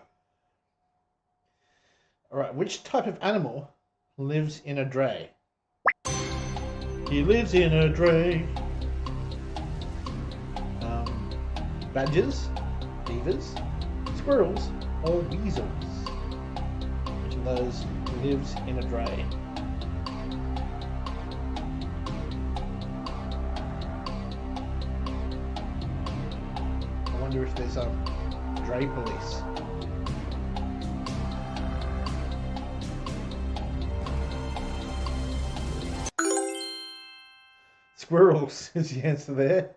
Alright, which type of animal lives in a dray? He lives in a dray. Badgers, beavers, squirrels, or weasels? Which of those lives in a dray? I wonder if there's dray police. Squirrels is the answer there.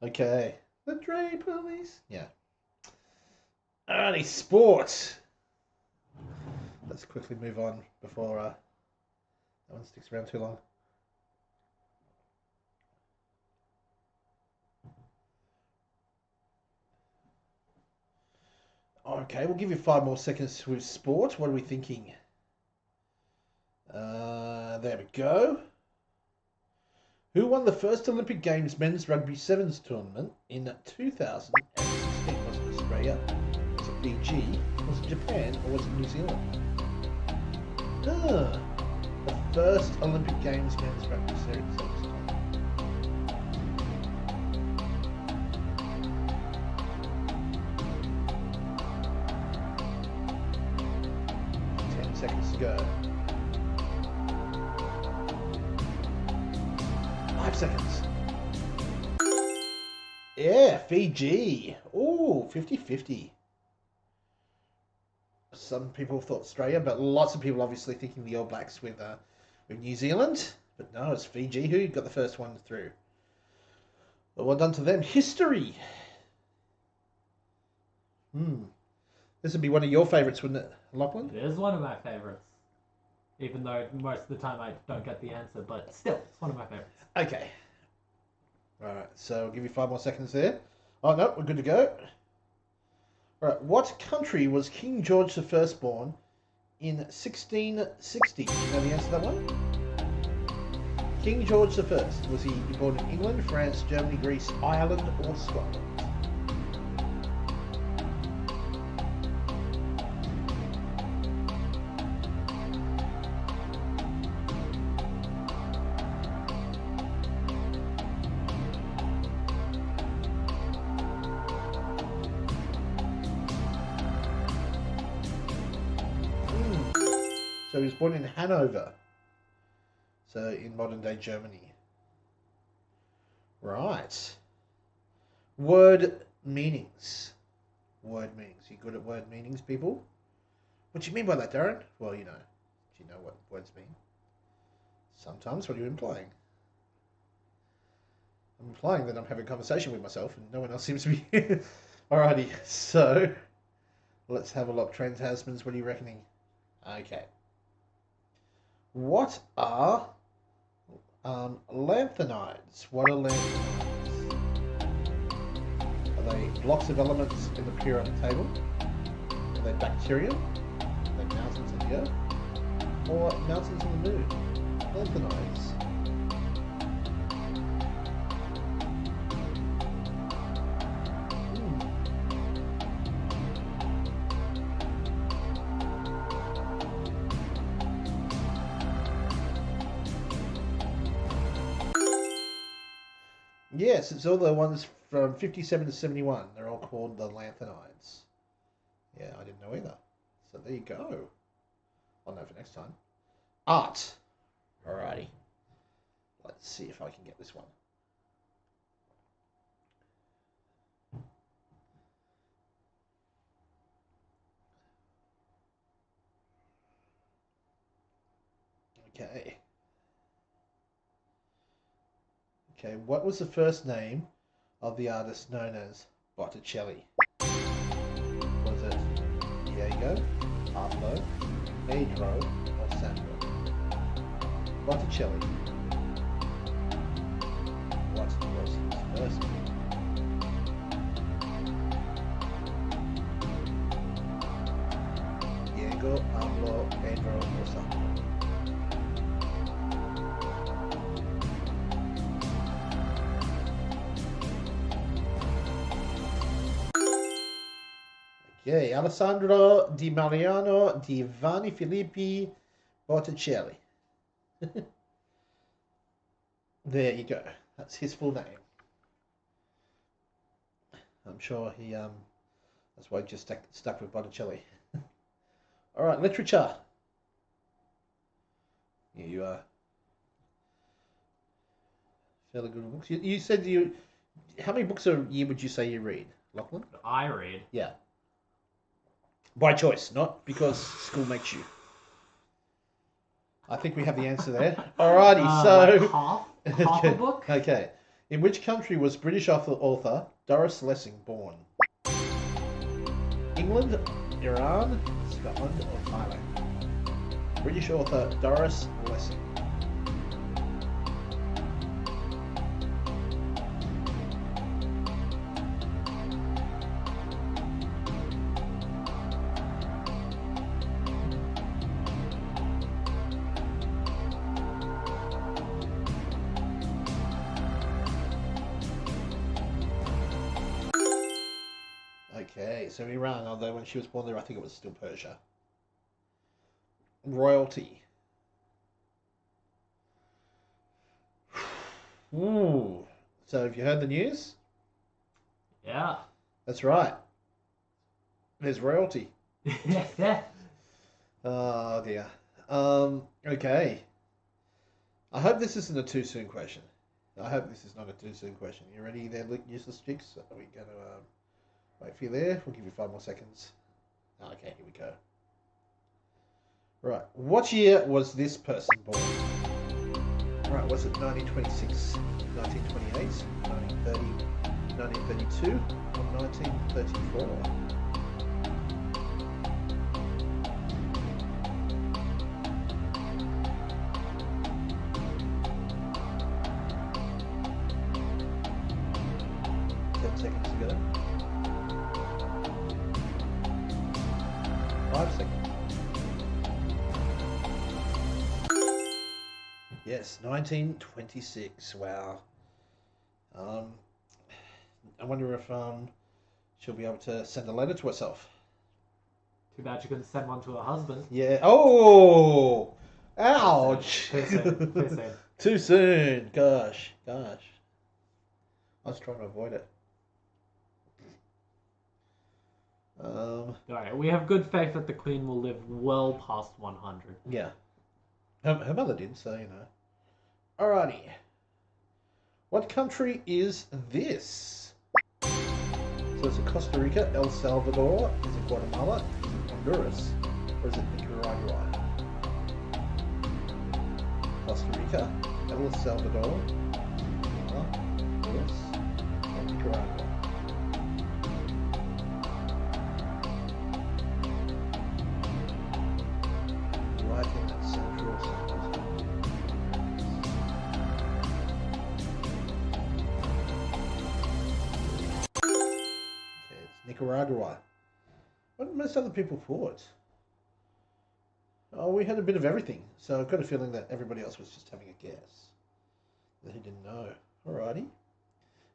Okay. The Dray Police. Yeah. Alrighty, sport. Let's quickly move on before that one sticks around too long. Okay, we'll give you 5 more seconds with sport. What are we thinking? There we go. Who won the first Olympic Games men's rugby sevens tournament in 2016? Was it Australia? Was it Fiji? Was it Japan? Or was it New Zealand? The first Olympic Games men's rugby sevens tournament. 10 seconds to go. 5 seconds. Yeah, Fiji. Ooh, 50-50. Some people thought Australia, but lots of people obviously thinking the All Blacks with New Zealand. But no, it's Fiji who got the first one through. Well done to them. History. This would be one of your favourites, wouldn't it, Lachlan? It is one of my favorites. Even though most of the time I don't get the answer, but still, it's one of my favorites. Okay. Alright, so I'll give you 5 more seconds there. Oh, no, we're good to go. Alright, what country was King George I born in 1660? Do you know the answer to that one? King George I, was he born in England, France, Germany, Greece, Ireland, or Scotland? So he was born in Hanover, so in modern day Germany. Right. Word meanings. Word meanings. You good at word meanings, people? What do you mean by that, Darren? Well, you know. Do you know what words mean? Sometimes. What are you implying? I'm implying that I'm having a conversation with myself and no one else seems to be here. Alrighty, so let's have a look. Trans-Tasmans, what are you reckoning? Okay. What are lanthanides? What are lanthanides? Are they blocks of elements in the periodic table? Are they bacteria? Are they mountains in the earth? Or mountains in the moon? Lanthanides. Yes, it's all the ones from 57 to 71. They're all called the lanthanides. Yeah, I didn't know either. So there you go. I'll know for next time. Art. Alrighty. Let's see if I can get this one. Okay. Okay, what was the first name of the artist known as Botticelli? Was it Diego, Pablo, Pedro, or Sandro? Botticelli. What was his first name? Diego, Pablo, Pedro, or Sandro? Okay, Alessandro Di Mariano Di Vanni Filippi Botticelli. There you go. That's his full name. I'm sure he that's why he just stuck with Botticelli. All right, literature. Yeah, you are fairly good at books. You said you. How many books a year would you say you read, Lachlan? I read. Yeah. By choice, not because school makes you. I think we have the answer there. Alrighty, so... Like half a book? Okay. In which country was British author Doris Lessing born? England, Iran, Scotland, or Thailand? British author Doris Lessing. Okay, so Iran, although when she was born there, I think it was still Persia. Royalty. Ooh. So have you heard the news? Yeah. That's right. There's royalty. Yeah. Oh dear. Okay. I hope this isn't a too soon question. I hope this is not a too soon question. You ready there, useless jigs? Are we going to wait for you there? We'll give you 5 more seconds. Okay, here we go. Right. What year was this person born? Right, was it 1926, 1928, 1930, 1932, or 1934? Seconds to go. 5 seconds. Yes, 1926. Wow. I wonder if she'll be able to send a letter to herself. Too bad she couldn't send one to her husband. Yeah. Oh! Ouch! Too soon. Too soon. Too soon. Gosh. I was trying to avoid it. Alright, we have good faith that the Queen will live well past 100. Yeah. Her mother did, so you know. Alrighty. What country is this? So is it Costa Rica, El Salvador, is it Guatemala, is it Honduras, or is it Nicaragua? Costa Rica, El Salvador, Honduras, or Nicaragua? Right in that central center. Okay, it's Nicaragua. What did most other people thought? Oh, we had a bit of everything, so I've got a feeling that everybody else was just having a guess. That he didn't know. Alrighty.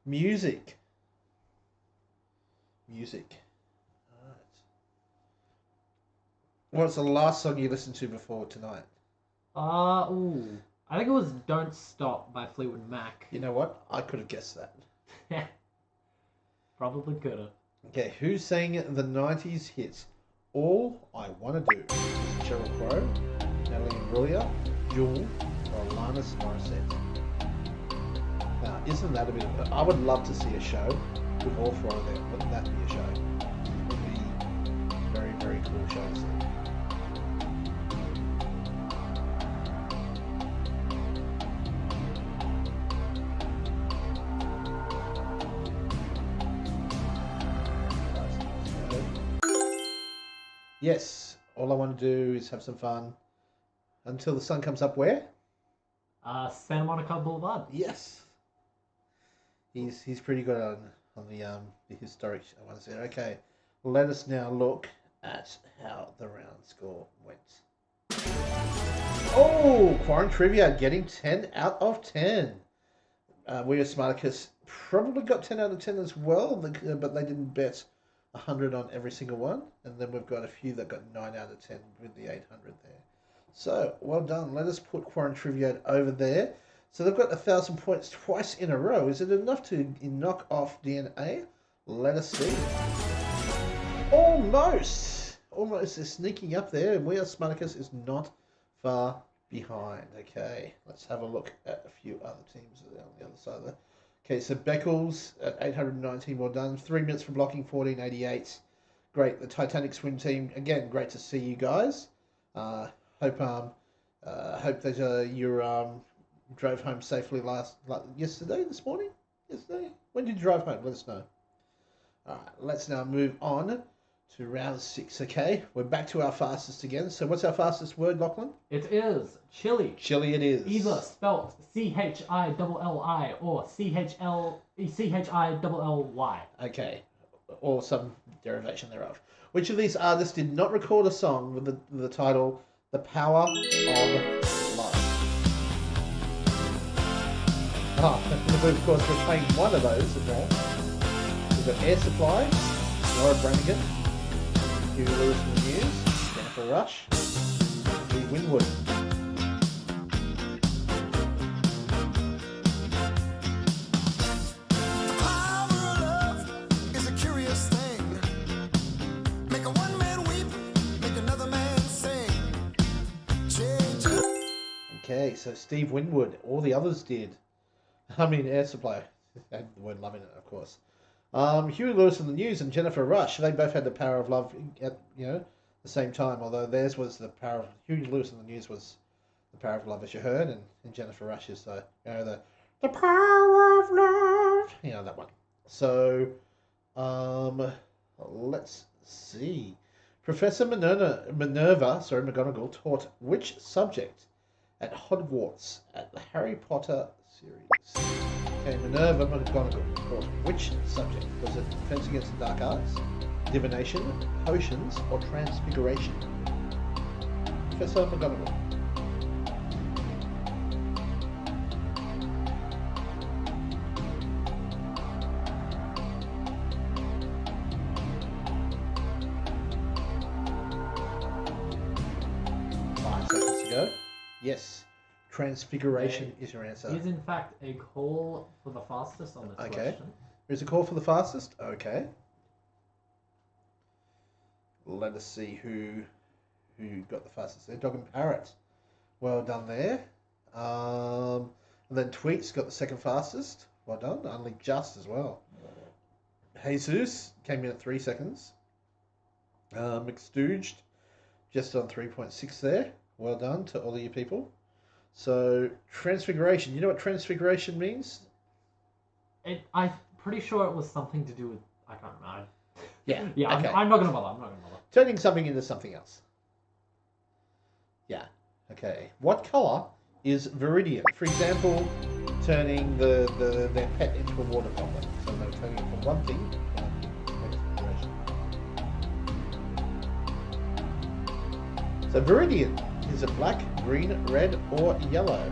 Music. Alright. What's the last song you listened to before tonight? I think it was Don't Stop by Fleetwood Mac. You know what? I could have guessed that. Probably could have. Okay, who sang the 90s hits All I Wanna Do? Is it Sheryl Crow, Natalie Imbruglia, Jewel, or Alanis Morissette? Now, isn't that a bit of I would love to see a show with all 4 of them. Wouldn't that be a show? It would be a very, very cool show to see. Yes, all I want to do is have some fun until the sun comes up where? Santa Monica Boulevard. Yes. He's pretty good on the historic, I want to say. Okay, let us now look at how the round score went. Oh, Quarren Trivia getting 10 out of 10. We as Smarticus probably got 10 out of 10 as well, but they didn't bet 100 on every single one. And then we've got a few that got 9 out of 10 with the 800 there. So, well done. Let us put Quarren Trivia over there. So they've got 1,000 points twice in a row. Is it enough to knock off DNA? Let us see. Almost. Almost is sneaking up there. And We Are Smarticus is not far behind. Okay, let's have a look at a few other teams on the other side of that. Okay, so Beckles at 819, well done. 3 minutes for blocking, 1488. Great. The Titanic swim team, again, great to see you guys. Hope that you drove home safely yesterday, this morning? Yesterday? When did you drive home? Let us know. All right, let's now move on To round 6. Okay, we're back to our fastest again. So what's our fastest word, Lachlan? It is chili. Chili it is. Either spelt CHILLI or CHILLY. Okay, or some derivation thereof. Which of these artists did not record a song with the title "The Power of Love"? Of course, we're playing one of those as well. We've got Air Supply, Laura Branigan, Huey Lewis and the News, Jennifer Rush, Steve Winwood. The power of love is a curious thing. Make a one man weep, make another man sing. Change it. Okay, so Steve Winwood. All the others did. I mean, Air Supply had the word love in it, of course. Huey Lewis and the News and Jennifer Rush. They both had the power of love at the same time. Although theirs was the power of Huey Lewis and the News was the power of love, as you heard, and Jennifer Rush is the power of love. That one. So, let's see. Professor McGonagall taught which subject at Hogwarts at the Harry Potter series? Okay, Minerva McGonagall taught which subject? Was it Defense Against the Dark Arts, Divination, Potions, or Transfiguration? Professor McGonagall. Yes, Transfiguration is your answer. Is in fact a call for the fastest on this question. Here's a call for the fastest. Okay. Let us see who got the fastest there. Dog and Parrot. Well done there. And then Tweets got the second fastest. Well done. Only just as well. Jesus came in at 3 seconds. McStooged just on 3.6 there. Well done to all of you people. So, Transfiguration. You know what Transfiguration means? I'm pretty sure it was something to do with... I can't remember. Yeah. Yeah, Okay. I'm not going to bother. Turning something into something else. Yeah. Okay. What colour is Viridian? For example, turning their pet into a water goblin. So they're turning it from one thing to Transfiguration. So Viridian. Is it black, green, red, or yellow?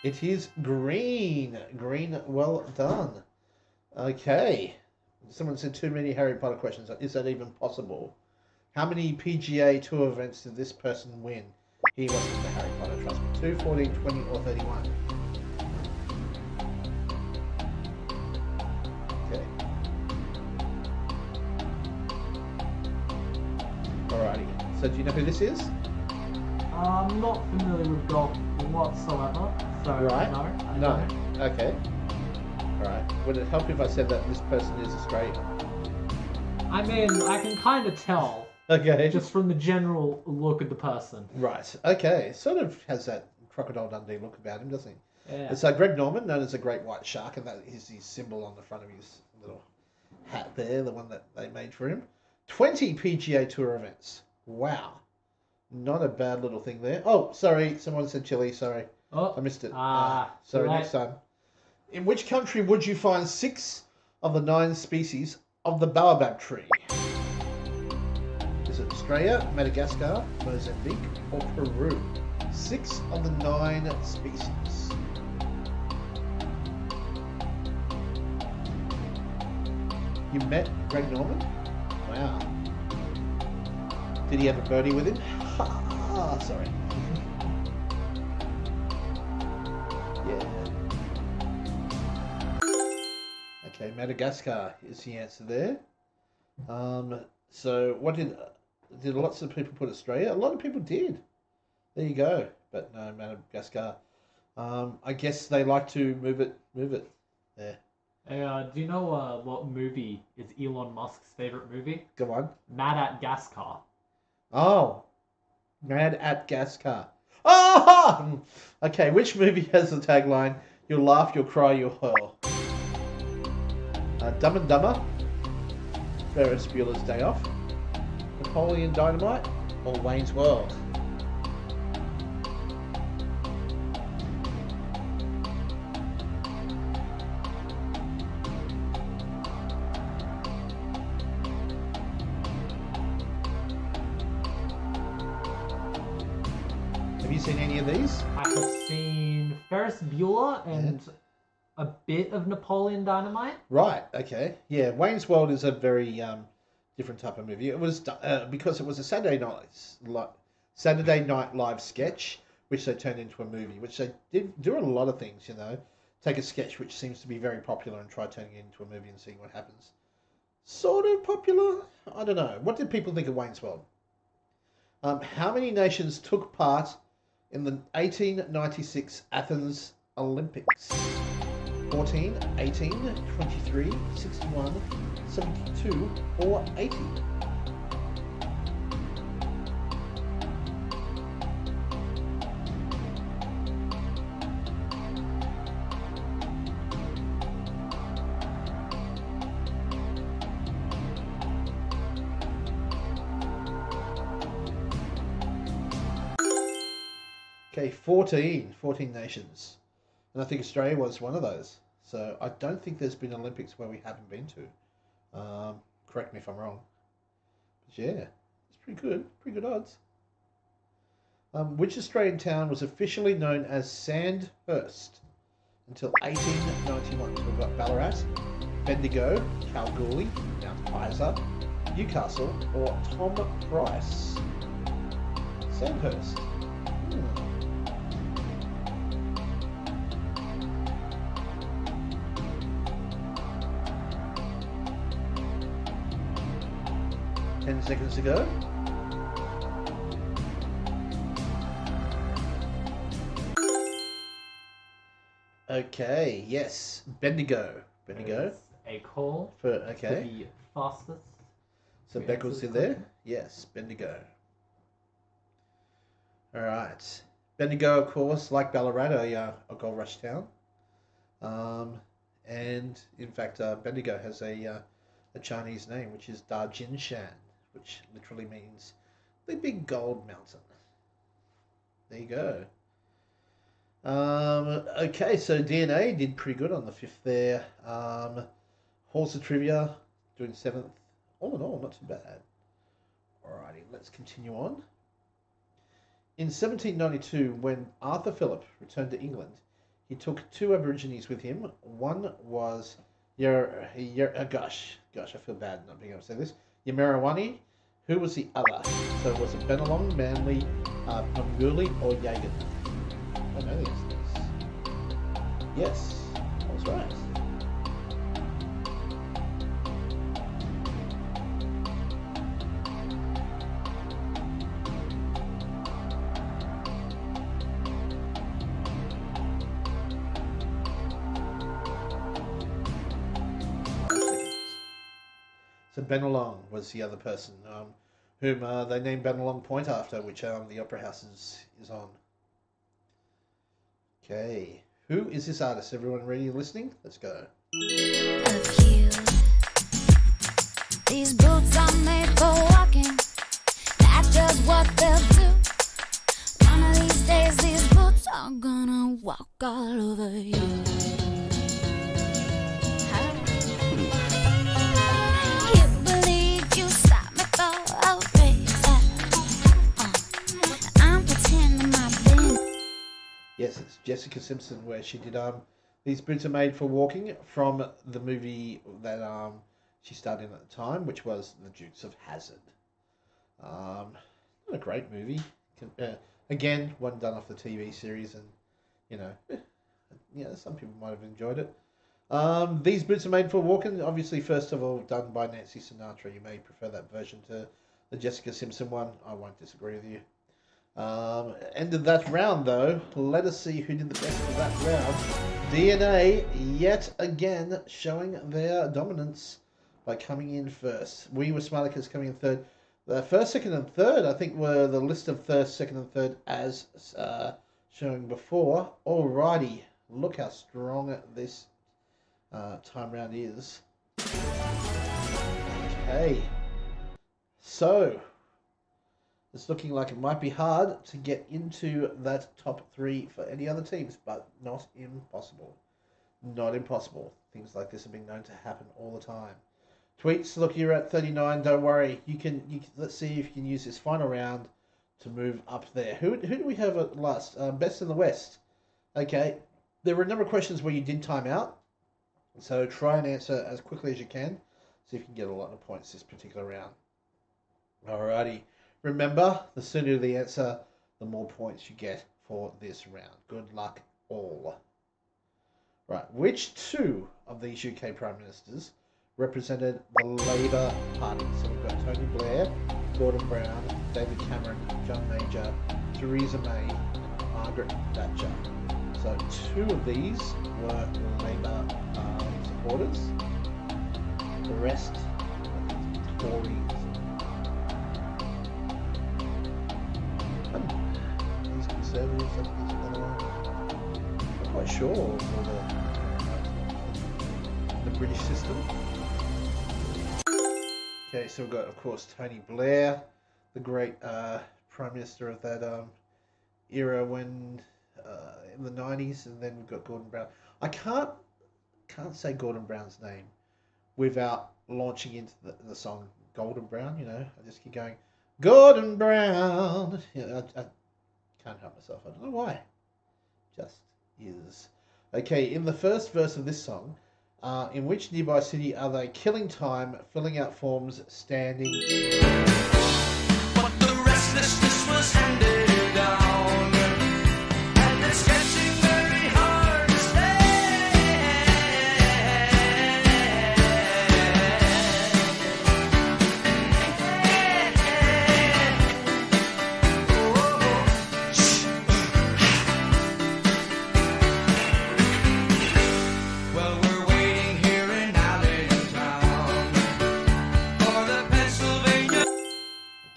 It is green. Green, well done. Okay. Someone said too many Harry Potter questions. Is that even possible? How many PGA Tour events did this person win? He wasn't the Harry Potter, trust me. 2, 14, 20, or 31? Okay. Alrighty. So do you know who this is? I'm not familiar with golf whatsoever, so Right. no. I No. don't. Okay. Alright. Would it help if I said that this person is Australian? I mean, I can kind of tell Okay. just from the general look of the person. Right. Okay. Sort of has that Crocodile Dundee look about him, doesn't he? Yeah. It's Greg Norman, known as the Great White Shark, and that is his symbol on the front of his little hat there, the one that they made for him. 20 PGA Tour events. Wow. Not a bad little thing there. Oh, sorry. Someone said chili. Sorry. Oh, I missed it. too Sorry, late. next time. In which country would you find 6 of the 9 species of the baobab tree? Is it Australia, Madagascar, Mozambique, or Peru? 6 of the 9 species. You met Greg Norman? Wow. Did he have a birdie with him? Sorry. Yeah. Okay, Madagascar is the answer there. So what did lots of people put Australia? A lot of people did. There you go. But no, Madagascar. I guess they like to move it there. Hey, do you know what movie is Elon Musk's favorite movie? Go on. Mad at Gaskar. Oh, Mad at Gas Car. Oh! Okay, which movie has the tagline, "You'll laugh, you'll cry, you'll hurl"? Dumb and Dumber, Ferris Bueller's Day Off, Napoleon Dynamite, or Wayne's World? Have you seen any of these? I have seen Ferris Bueller and a bit of Napoleon Dynamite. Right, okay. Yeah, Wayne's World is a very different type of movie. It was because it was a Saturday Night Live sketch, which they turned into a movie, which they did do a lot of things, you know. Take a sketch which seems to be very popular and try turning it into a movie and seeing what happens. Sort of popular? I don't know. What did people think of Wayne's World? How many nations took part in the 1896 Athens Olympics? 14, 18, 23, 61, 72, or 80? Okay, 14 nations. And I think Australia was one of those. So I don't think there's been Olympics where we haven't been to. Correct me if I'm wrong. But yeah, it's pretty good odds. Which Australian town was officially known as Sandhurst until 1891? So we've got Ballarat, Bendigo, Kalgoorlie, Mount Isa, Newcastle, or Tom Price? Sandhurst. 10 seconds to go. Okay, yes, Bendigo. There's a call For to okay. the fastest. So to Beck answer was the in there. question. Yes, Bendigo. All right, Bendigo, of course, like Ballarat, a gold rush town. And in fact, Bendigo has a Chinese name, which is Dajinshan, which literally means the big gold mountain. There you go. Okay, so DNA did pretty good on the 5th there. Horse of Trivia doing 7th. All in all, not too bad. Alrighty, let's continue on. In 1792, when Arthur Phillip returned to England, he took 2 Aborigines with him. One was gosh, I feel bad not being able to say this. Yamirawani. Who was the other? So was it Benelong, Manly, Pumguli, or Yagan? I don't know these things. Yes, I was right. So Benelong was the other person, whom they named Benelong Point after, which the Opera House is on. Okay, who is this artist? Everyone ready listening? Let's go. Of you. These boots are made for walking. That's just what they'll do. One of these days, these boots are gonna walk all over you. You believe you stopped me for a reason. I'm pretending my business. Yes, it's Jessica Simpson, where she did These Boots Are Made for Walking from the movie that she starred in at the time, which was The Dukes of Hazzard. Not a great movie. Again, one done off the TV series, and some people might have enjoyed it. These Boots Are Made for Walking, obviously, first of all, done by Nancy Sinatra. You may prefer that version to the Jessica Simpson one. I won't disagree with you. End of that round, though. Let us see who did the best of that round. DNA, yet again, showing their dominance by coming in first. We Were Smarticus coming in third. The first, second, and third, I think, were the list of first, second, and third as shown before. Alrighty, look how strong this time round is. Okay, so it's looking like it might be hard to get into that top 3 for any other teams, but not impossible. Not impossible. Things like this have been known to happen all the time. Tweets, look, you're at 39. Don't worry. You can. Let's see if you can use this final round to move up there. Who do we have at last? Best in the West. Okay. There were a number of questions where you did time out, so try and answer as quickly as you can. See if you can get a lot of points this particular round. Alrighty. Remember, the sooner the answer, the more points you get for this round. Good luck, all. Right. Which 2 of these UK Prime Ministers represented the Labour Party? So we've got Tony Blair, Gordon Brown, David Cameron, John Major, Theresa May, and Margaret Thatcher. So 2 of these were Labour supporters. The rest, Tories. These Conservatives, I think these are not quite sure for the British system. Okay, so we've got, of course, Tony Blair, the great Prime Minister of that era when in the 90s, and then we've got Gordon Brown. I can't say Gordon Brown's name without launching into the song Golden Brown, you know. I just keep going, Gordon Brown. You know, I can't help myself. I don't know why. Just is. Okay, in the first verse of this song, in which nearby city are they killing time, filling out forms, standing? But the restlessness was handed down, and it's getting very hard to Well, we're waiting here in Allentown for the Pennsylvania.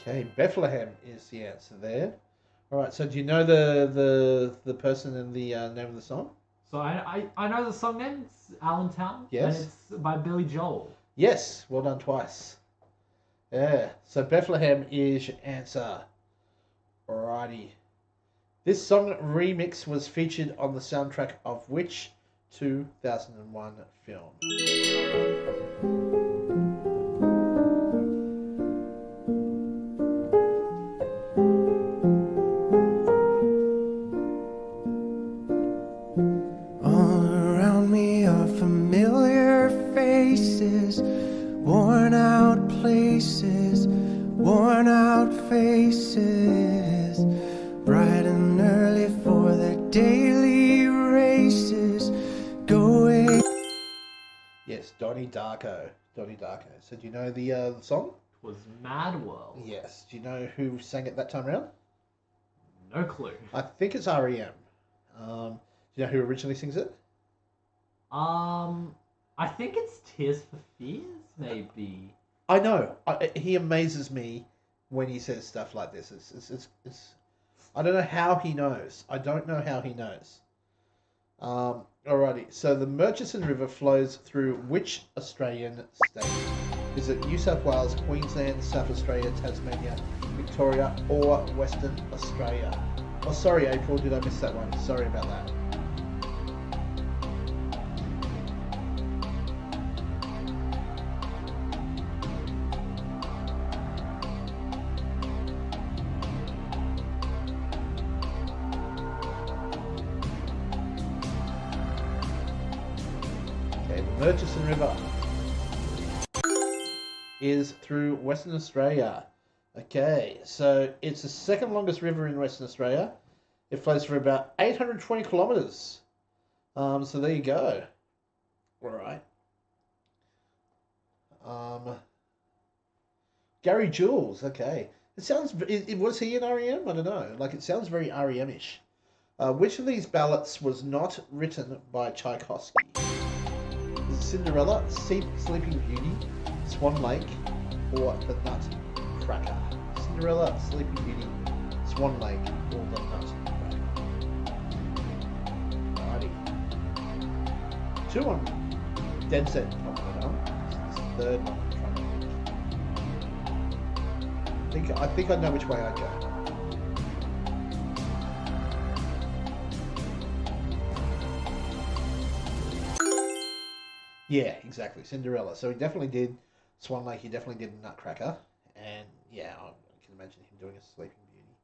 Okay, Bethlehem is the answer there. All right, so do you know the person and the name of the song? So I know the song name. It's Allentown. Yes. And it's by Billy Joel. Yes, well done twice. Yeah, so Bethlehem is your answer. Alrighty. This song remix was featured on the soundtrack of which 2001 film? All around me are familiar faces, worn out places, worn out faces, bright and early for their daily races, going. Yes, Donnie Darko. Donnie Darko. So do you know the song? It was Mad World. Yes. Do you know who sang it that time around? No clue. I think it's REM. Do you know who originally sings it? I think it's Tears for Fears, maybe. I know. He amazes me when he says stuff like this. It's I don't know how he knows. I don't know how he knows. Alrighty. So the Murchison River flows through which Australian state? Is it New South Wales, Queensland, South Australia, Tasmania, Victoria, or Western Australia? Oh, sorry, April. Did I miss that one? Sorry about that. Okay, the Murchison River is through Western Australia. Okay, so it's the second longest river in Western Australia. It flows for about 820 kilometres. So there you go. All right. Gary Jules, okay. It sounds, was he in REM? I don't know. Like, it sounds very REM-ish. Which of these ballads was not written by Tchaikovsky? Is it Cinderella, Sleeping Beauty, Swan Lake, or The Nutcracker. Cinderella, Sleeping Beauty, Swan Lake, or the Nutcracker. Alrighty. 2 on dead set top of it on. This is the third one I'm trying to think. I think I know which way I go. Yeah, exactly. Cinderella. So he definitely did Swan Lake, he definitely did Nutcracker. And yeah, I can imagine him doing a Sleeping Beauty.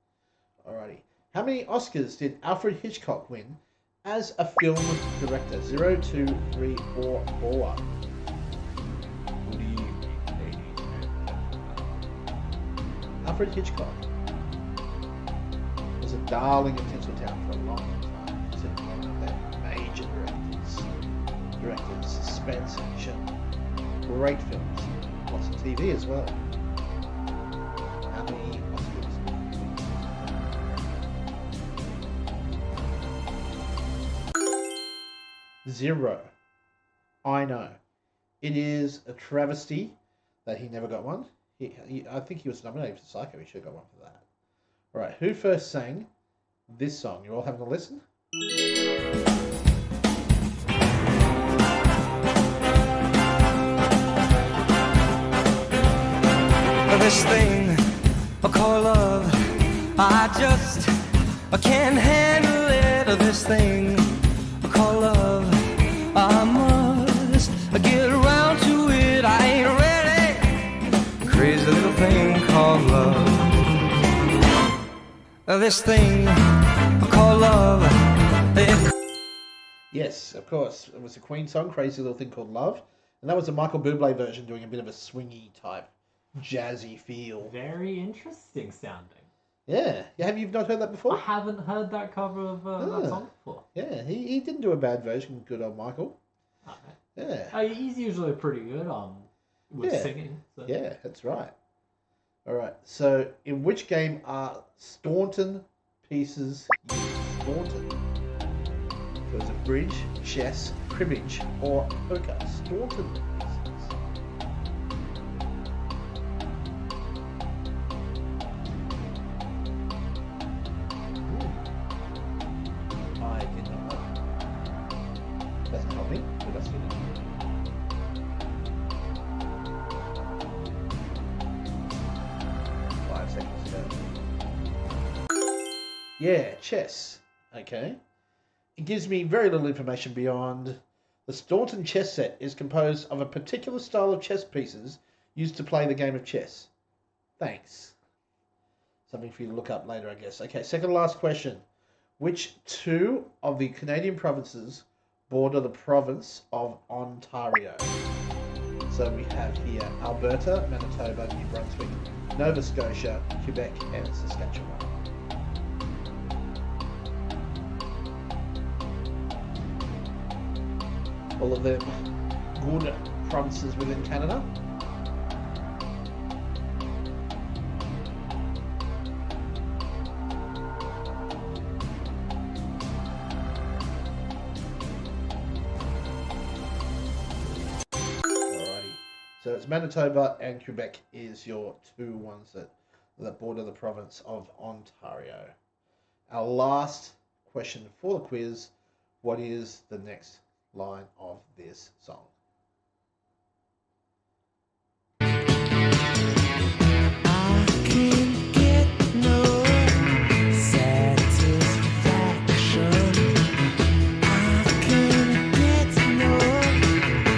Alrighty. How many Oscars did Alfred Hitchcock win as a film director? 0, 2, 3, or 4? Who do you think, ladies and gentlemen? Alfred Hitchcock was a darling of Tinseltown for a long, long time. Considered one of their major directors, suspense, action, great films, lots of TV as well. How many Oscars did he win? 0. I know. It is a travesty that he never got one. I think he was nominated for Psycho. He should have got one for that. All right. Who first sang this song? You're all having a listen? This thing I call love, I can't handle it. This thing I call love, I must get around to it. I ain't ready. Crazy little thing called love. This thing I call love. Yes, of course. It was a Queen song, Crazy Little Thing Called Love. And that was a Michael Bublé version doing a bit of a swingy type, jazzy feel. Very interesting sounding. Yeah. Have you not heard that I before? haven't heard that cover of that song before. Yeah, he didn't do a bad version, good old Michael. Okay. Yeah. He's usually pretty good with Yeah. singing. So. Yeah, that's right. All right. So, in which game are Staunton pieces used? Staunton. So, is it bridge, chess, cribbage, or poker? Staunton pieces. I did not know. Doesn't help me, but I see it. 5 seconds ago. Yeah, chess. Okay. It gives me very little information beyond the Staunton chess set is composed of a particular style of chess pieces used to play the game of chess. Thanks. Something for you to look up later, I guess. Okay, second to last question. Which 2 of the Canadian provinces border the province of Ontario? So we have here Alberta, Manitoba, New Brunswick, Nova Scotia, Quebec, and Saskatchewan. All of them good provinces within Canada. Alrighty. So it's Manitoba and Quebec is your 2 ones that border the province of Ontario. Our last question for the quiz, what is the next line of this song? I can't get no satisfaction. I can't get no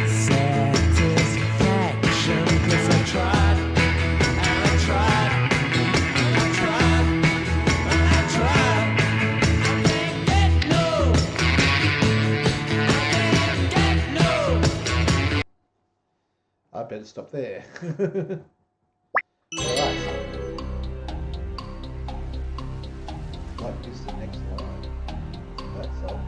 satisfaction. 'Cause I tried, and I tried, and I tried, and I tried. I can't get no. I can't get no. I better stop there. Alright. What is the next line? That's all.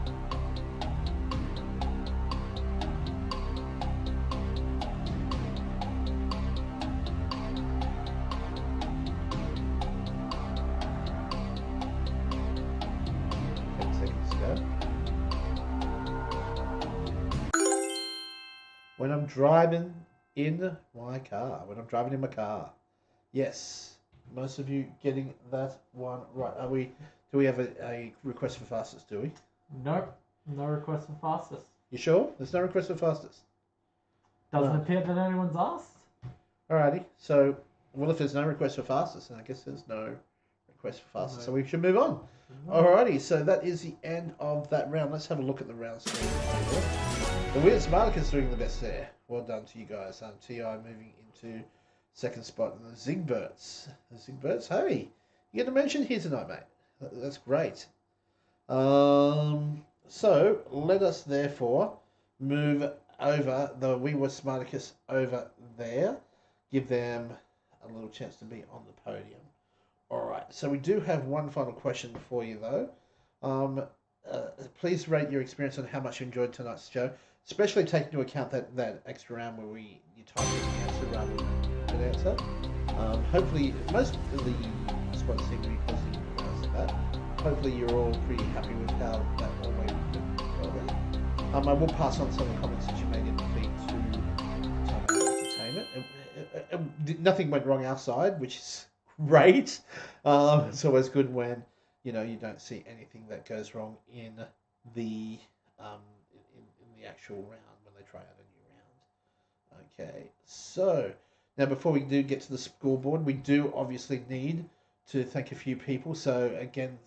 Seconds ago. When I'm driving in my car. When I'm driving in my car. Yes. Most of you getting that one right. Do we have a request for fastest, do we? Nope. No request for fastest. You sure? There's no request for fastest. Doesn't No. appear that anyone's asked. Alrighty. So, well, if there's no request for fastest, then I guess there's no request for fastest. So we should move on. Alrighty. So that is the end of that round. Let's have a look at the round screen. The Weird Smarticus doing the best there. Well done to you guys. TI moving into second spot. And the Zigberts. Hey, you get a mention here tonight, mate. That's great. So let us therefore move over the We Were Smarticus over there. Give them a little chance to be on the podium. Alright, so we do have one final question for you though. Please rate your experience on how much you enjoyed tonight's show, especially taking into account that extra round where you typed in the answer rather than an answer. Hopefully, most of the spots seem to be positive regards to that. Hopefully you're all pretty happy with how that all went. I will pass on some of the comments that you made in the feed to Time Out Entertainment. Nothing went wrong our side, which is great. It's always good when you don't see anything that goes wrong in the in the actual round when they try out a new round. Okay, so now before we do get to the scoreboard, we do obviously need to thank a few people. So again,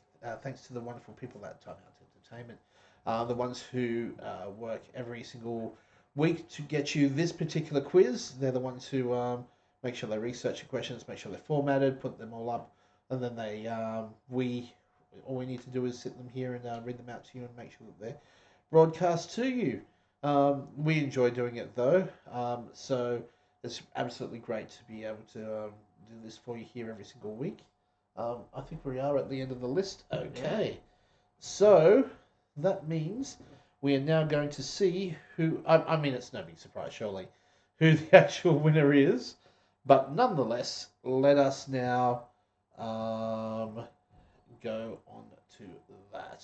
thanks to the wonderful people at Time Out Entertainment, the ones who work every single week to get you this particular quiz. They're the ones who make sure they research the questions, make sure they're formatted, put them all up, and then all we need to do is sit them here and read them out to you and make sure that they're broadcast to you. We enjoy doing it though, so it's absolutely great to be able to do this for you here every single week. I think we are at the end of the list. Okay, so that means we are now going to see who, I mean, it's no big surprise, surely, who the actual winner is. But nonetheless, let us now go on to that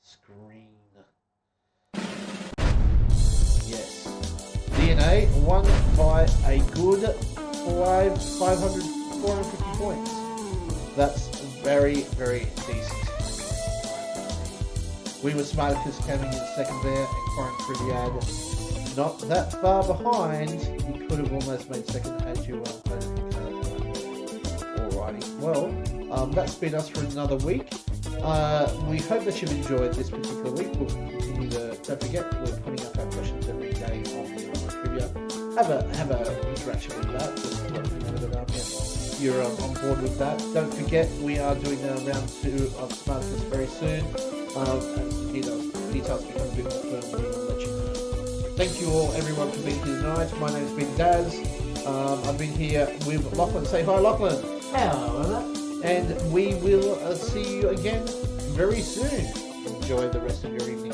screen. Yes. DNA won by a good 450 points. That's very, very decent. We Were Smarticus coming in second there, and Corin Triviad not that far behind. You could have almost made second had you played Alrighty, well, that's been us for another week. We hope that you've enjoyed this particular week. We'll continue to, don't forget, we're putting up our questions every day on the online trivia. Have a interaction with that. Just let me know that you're on board with that. Don't forget, we are doing round 2 of Smarticus very soon. As the details become a bit more firm, we will let you know. Thank you all, everyone, for being here tonight. My name's been Daz. I've been here with Lachlan. Say hi, Lachlan. Hello. And we will see you again very soon. Enjoy the rest of your evening.